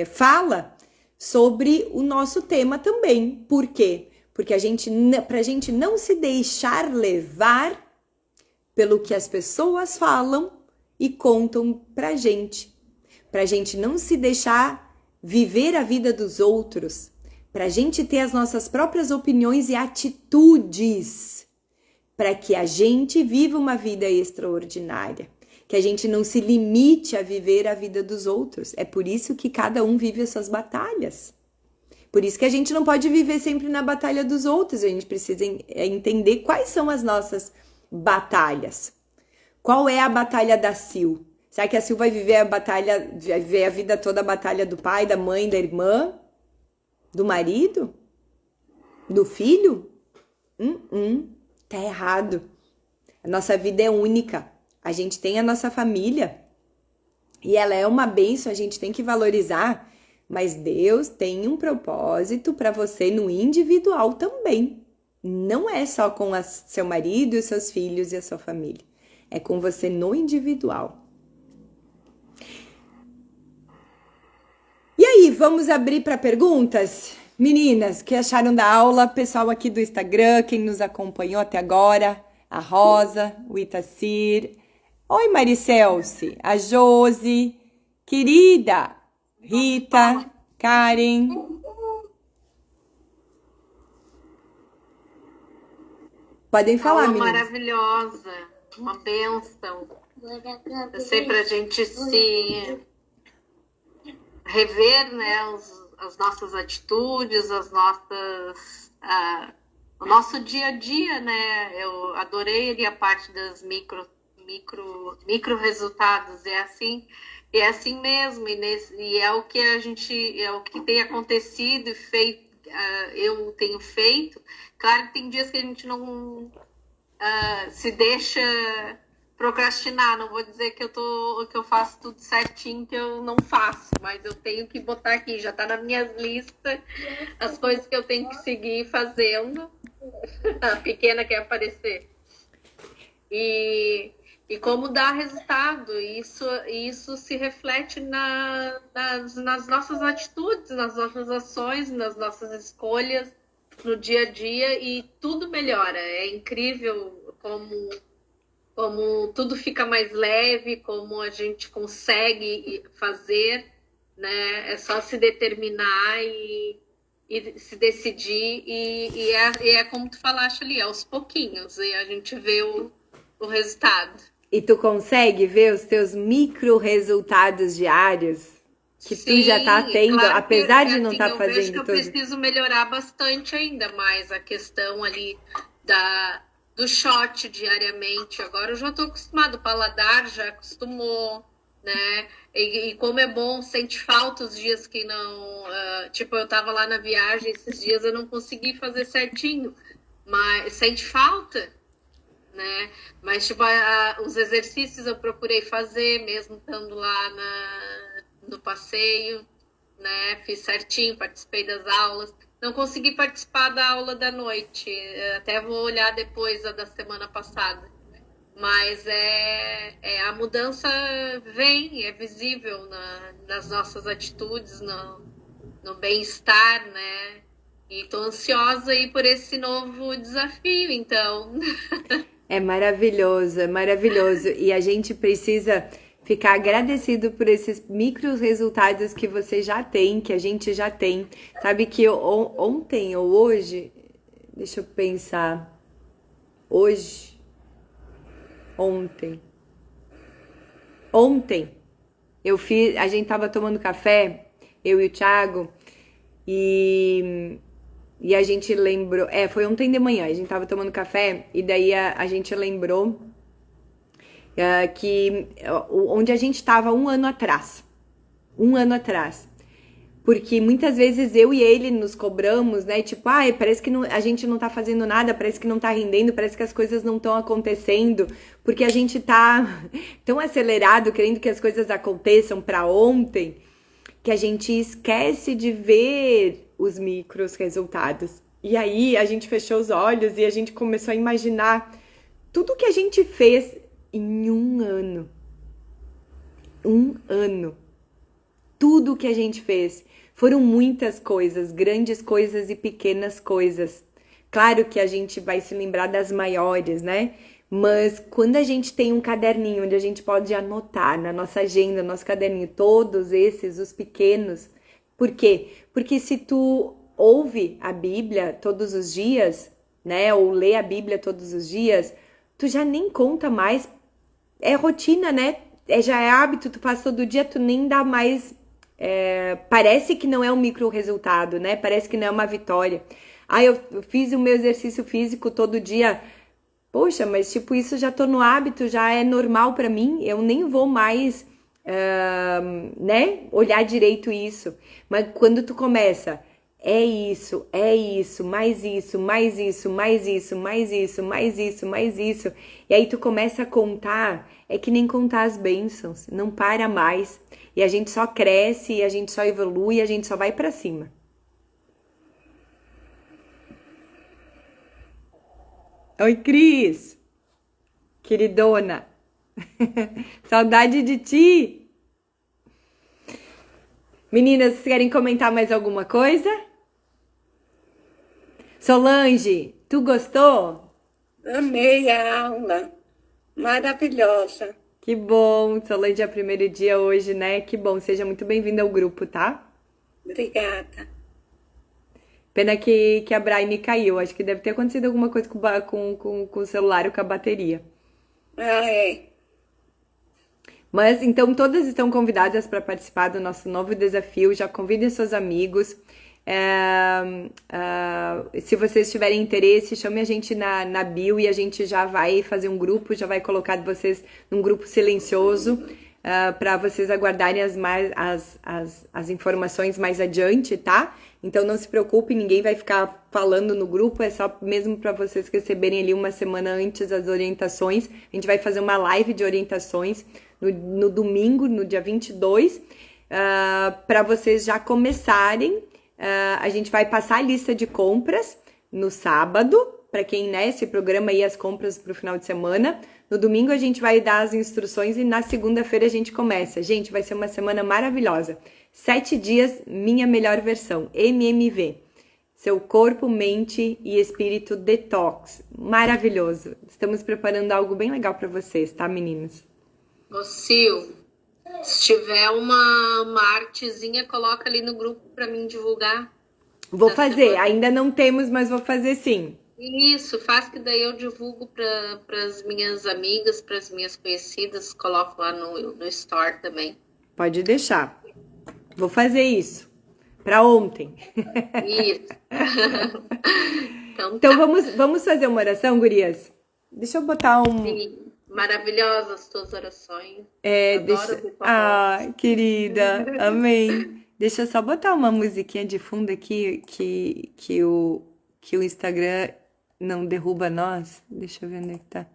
fala sobre o nosso tema também. Por quê? Porque pra gente não se deixar levar pelo que as pessoas falam e contam pra gente não se deixar viver a vida dos outros, pra gente ter as nossas próprias opiniões e atitudes, para que a gente viva uma vida extraordinária, que a gente não se limite a viver a vida dos outros. É por isso que cada um vive as suas batalhas. Por isso que a gente não pode viver sempre na batalha dos outros, a gente precisa entender quais são as nossas batalhas. Qual é a batalha da Sil? Será que a Sil vai viver a vida toda a batalha do pai, da mãe, da irmã, do marido, do filho? Tá errado. A nossa vida é única. A gente tem a nossa família. E ela é uma bênção, a gente tem que valorizar, mas Deus tem um propósito para você no individual também. Não é só com seu marido, os seus filhos e a sua família. É com você no individual. E aí, vamos abrir para perguntas? Meninas, que acharam da aula? Pessoal aqui do Instagram, quem nos acompanhou até agora, a Rosa, o Itacir. Oi, Maricelce, a Josi, querida, Rita, Karen. Podem falar, Aula meninas. maravilhosa, uma bênção. Eu sei pra gente se rever, né, as nossas atitudes, o nosso dia a dia, né? Eu adorei ali a parte das micro resultados. É assim mesmo, e é o que é o que tem acontecido e feito. Eu tenho feito. Claro que tem dias que a gente não se deixa procrastinar. Não vou dizer que eu faço tudo certinho, que eu não faço, mas eu tenho que botar aqui, já tá na minha lista as coisas que eu tenho que seguir fazendo. A pequena quer aparecer. E como dar resultado. Isso se reflete nas nossas atitudes, nas nossas ações, nas nossas escolhas no dia a dia, e tudo melhora. É incrível como tudo fica mais leve, como a gente consegue fazer, né? É só se determinar e se decidir, e é como tu falaste ali, aos pouquinhos, e a gente vê o resultado. E tu consegue ver os teus micro resultados diários que tu já tá tendo, claro, apesar de não estar eu vejo fazendo que eu tudo? preciso melhorar bastante ainda mais a questão ali do shot diariamente. Agora eu já tô acostumado, o paladar já acostumou, né? E como é bom, sente falta os dias que não... tipo, eu tava lá na viagem, esses dias eu não consegui fazer certinho, mas sente falta, né? Mas, tipo, os exercícios eu procurei fazer, mesmo estando lá no passeio, né? Fiz certinho, participei das aulas. Não consegui participar da aula da noite, até vou olhar depois a da semana passada. Mas a mudança vem, é visível nas nossas atitudes, no bem-estar, né? E tô ansiosa aí por esse novo desafio, então. É maravilhoso, é maravilhoso. E a gente precisa ficar agradecido por esses micros resultados que você já tem, que a gente já tem. Sabe que ontem ou hoje, deixa eu pensar, ontem a gente tava tomando café, eu e o Thiago, e a gente lembrou, foi ontem de manhã, a gente tava tomando café, e daí a gente lembrou que onde a gente tava um ano atrás, porque muitas vezes eu e ele nos cobramos, né, tipo, parece que a gente não tá fazendo nada, parece que não tá rendendo, parece que as coisas não estão acontecendo, porque a gente tá tão acelerado, querendo que as coisas aconteçam pra ontem, que a gente esquece de ver os micros resultados. E aí a gente fechou os olhos e a gente começou a imaginar tudo que a gente fez em um ano. Tudo que a gente fez. Foram muitas coisas, grandes coisas e pequenas coisas. Claro que a gente vai se lembrar das maiores, né? Mas quando a gente tem um caderninho onde a gente pode anotar na nossa agenda, no nosso caderninho, todos esses, os pequenos. Por quê? Porque se tu ouve a Bíblia todos os dias, né? Ou lê a Bíblia todos os dias, tu já nem conta mais. É rotina, né? Já é hábito, tu faz todo dia, tu nem dá mais... parece que não é um micro resultado, né? Parece que não é uma vitória. Eu fiz o meu exercício físico todo dia. Poxa, mas tipo, isso já tô no hábito, já é normal pra mim. Eu nem vou mais, né? Olhar direito isso. Mas quando tu começa, É isso, mais isso, mais isso, mais isso, mais isso, mais isso, mais isso. E aí tu começa a contar, é que nem contar as bênçãos, não para mais. E a gente só cresce, e a gente só evolui, e a gente só vai pra cima. Oi, Cris, queridona. Saudade de ti. Meninas, vocês querem comentar mais alguma coisa? Solange, tu gostou? Amei a aula, maravilhosa. Que bom, Solange é o primeiro dia hoje, né? Que bom, seja muito bem-vinda ao grupo, tá? Obrigada. Pena que a Braille caiu, acho que deve ter acontecido alguma coisa com o celular ou com a bateria. Ah, é. Mas então todas estão convidadas para participar do nosso novo desafio. Já convidem seus amigos. Se vocês tiverem interesse, chame a gente na bio e a gente já vai fazer um grupo, já vai colocar vocês num grupo silencioso para vocês aguardarem as informações mais adiante, tá? Então não se preocupe, ninguém vai ficar falando no grupo, é só mesmo para vocês receberem ali uma semana antes as orientações. A gente vai fazer uma live de orientações no domingo, no dia 22, para vocês já começarem. A gente vai passar a lista de compras no sábado, para quem, né, se programa aí as compras para o final de semana. No domingo a gente vai dar as instruções e na segunda-feira a gente começa. Gente, vai ser uma semana maravilhosa. 7 dias, minha melhor versão, MMV. Seu corpo, mente e espírito detox. Maravilhoso. Estamos preparando algo bem legal para vocês, tá, meninas? Ô, Sil, se tiver uma artezinha, coloca ali no grupo para mim divulgar. Vou fazer, ainda não temos, mas vou fazer sim. Isso, faz que daí eu divulgo para as minhas amigas, para as minhas conhecidas, coloco lá no Store também. Pode deixar. Vou fazer isso. Para ontem. Isso. Então vamos fazer uma oração, gurias? Deixa eu botar um... Sim, maravilhosas as tuas orações. Querida, amém. Deixa eu só botar uma musiquinha de fundo aqui que o Instagram não derruba nós. Deixa eu ver onde é que tá.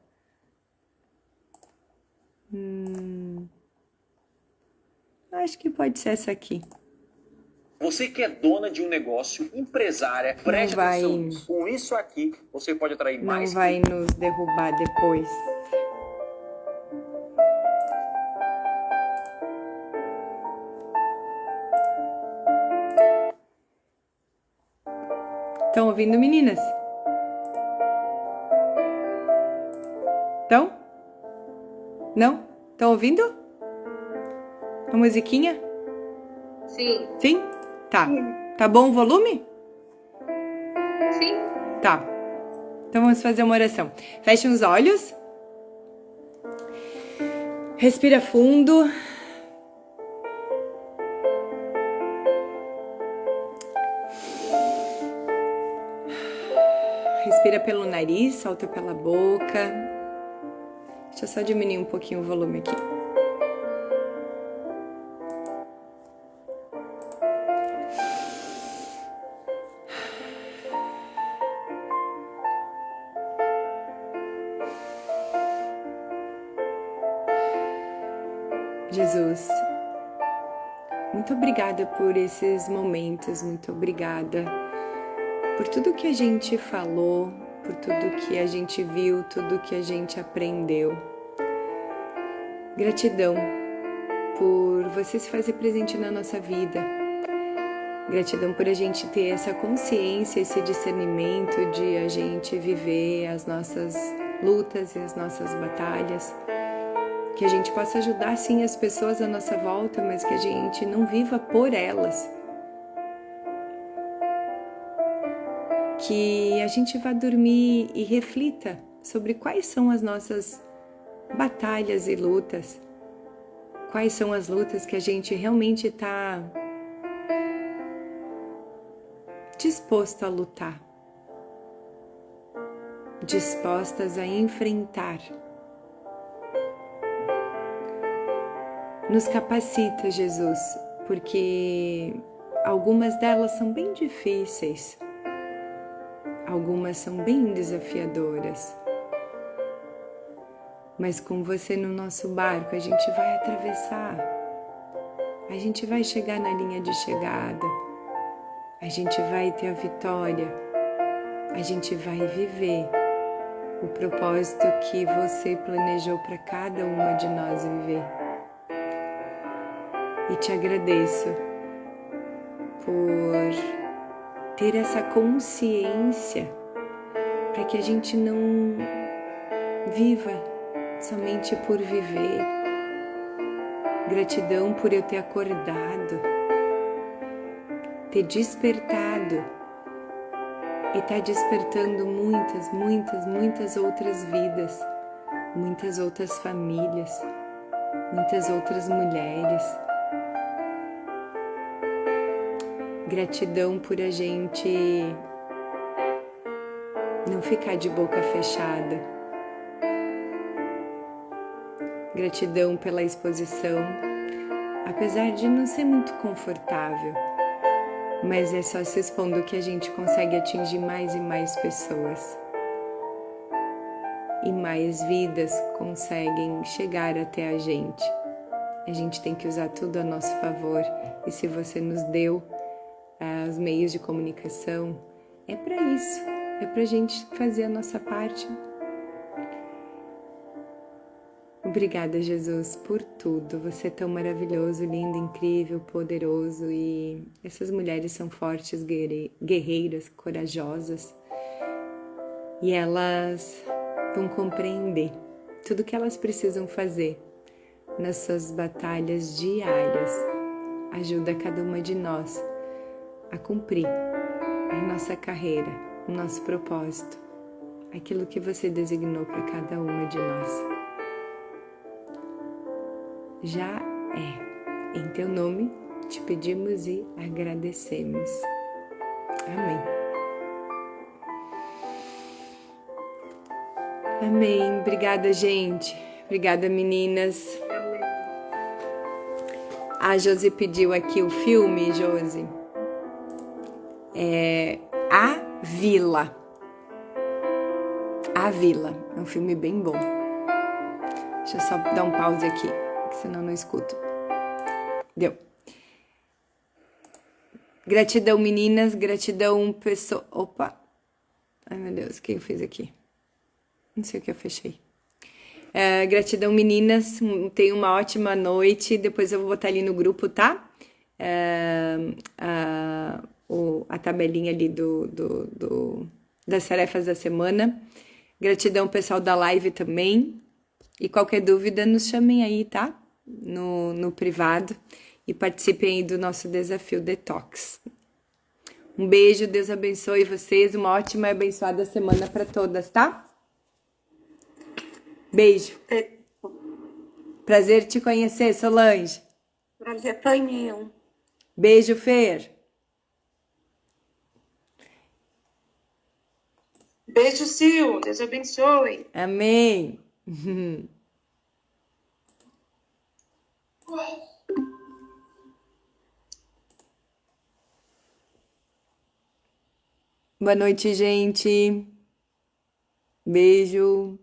Acho que pode ser essa aqui. Você que é dona de um negócio, empresária, preste atenção. Com isso aqui, você pode atrair mais... Não vai nos derrubar depois. Estão ouvindo, meninas? Estão? Não? Estão ouvindo? A musiquinha? Sim. Sim? Tá. Tá bom o volume? Sim. Tá. Então vamos fazer uma oração. Feche os olhos. Respira fundo. Respira pelo nariz, solta pela boca. Deixa eu só diminuir um pouquinho o volume aqui. Jesus, muito obrigada por esses momentos, muito obrigada por tudo que a gente falou, por tudo que a gente viu, tudo que a gente aprendeu. Gratidão por você se fazer presente na nossa vida. Gratidão por a gente ter essa consciência, esse discernimento de a gente viver as nossas lutas e as nossas batalhas. Que a gente possa ajudar sim as pessoas à nossa volta, mas que a gente não viva por elas. Que a gente vá dormir e reflita sobre quais são as nossas batalhas e lutas. Quais são as lutas que a gente realmente está disposto a lutar. Dispostas a enfrentar. Nos capacita, Jesus, porque algumas delas são bem difíceis, algumas são bem desafiadoras. Mas com você no nosso barco, a gente vai atravessar, a gente vai chegar na linha de chegada, a gente vai ter a vitória, a gente vai viver o propósito que você planejou para cada uma de nós viver. E te agradeço por ter essa consciência para que a gente não viva somente por viver. Gratidão por eu ter acordado, ter despertado e estar despertando muitas outras vidas, muitas outras famílias, muitas outras mulheres. Gratidão por a gente não ficar de boca fechada. Gratidão pela exposição, apesar de não ser muito confortável, mas é só se expondo que a gente consegue atingir mais e mais pessoas. E mais vidas conseguem chegar até a gente. A gente tem que usar tudo a nosso favor. E se você nos deu os meios de comunicação, é para isso. É para a gente fazer a nossa parte. Obrigada, Jesus, por tudo. Você é tão maravilhoso, lindo, incrível, poderoso. E essas mulheres são fortes, guerreiras, corajosas. E elas vão compreender tudo que elas precisam fazer nas suas batalhas diárias. Ajuda cada uma de nós a cumprir a nossa carreira, o nosso propósito, aquilo que você designou para cada uma de nós. Já é. Em teu nome te pedimos e agradecemos. Amém. Amém. Obrigada, gente. Obrigada, meninas. A Josi pediu aqui o filme, Josi. A Vila. A Vila. É um filme bem bom. Deixa eu só dar um pause aqui, que senão não escuto. Deu. Gratidão, meninas. Gratidão, pessoa. Opa. Ai, meu Deus, o que eu fiz aqui? Não sei o que eu fechei. Gratidão, meninas. Tenham uma ótima noite. Depois eu vou botar ali no grupo, tá? A tabelinha ali das tarefas da semana. Gratidão, pessoal da live também. E qualquer dúvida, nos chamem aí, tá? No privado. E participem aí do nosso desafio Detox. Um beijo, Deus abençoe vocês. Uma ótima e abençoada semana para todas, tá? Beijo. Prazer te conhecer, Solange. Prazer foi meu. Beijo, Fer. Beijo, Sil. Deus abençoe. Amém. Boa noite, gente. Beijo.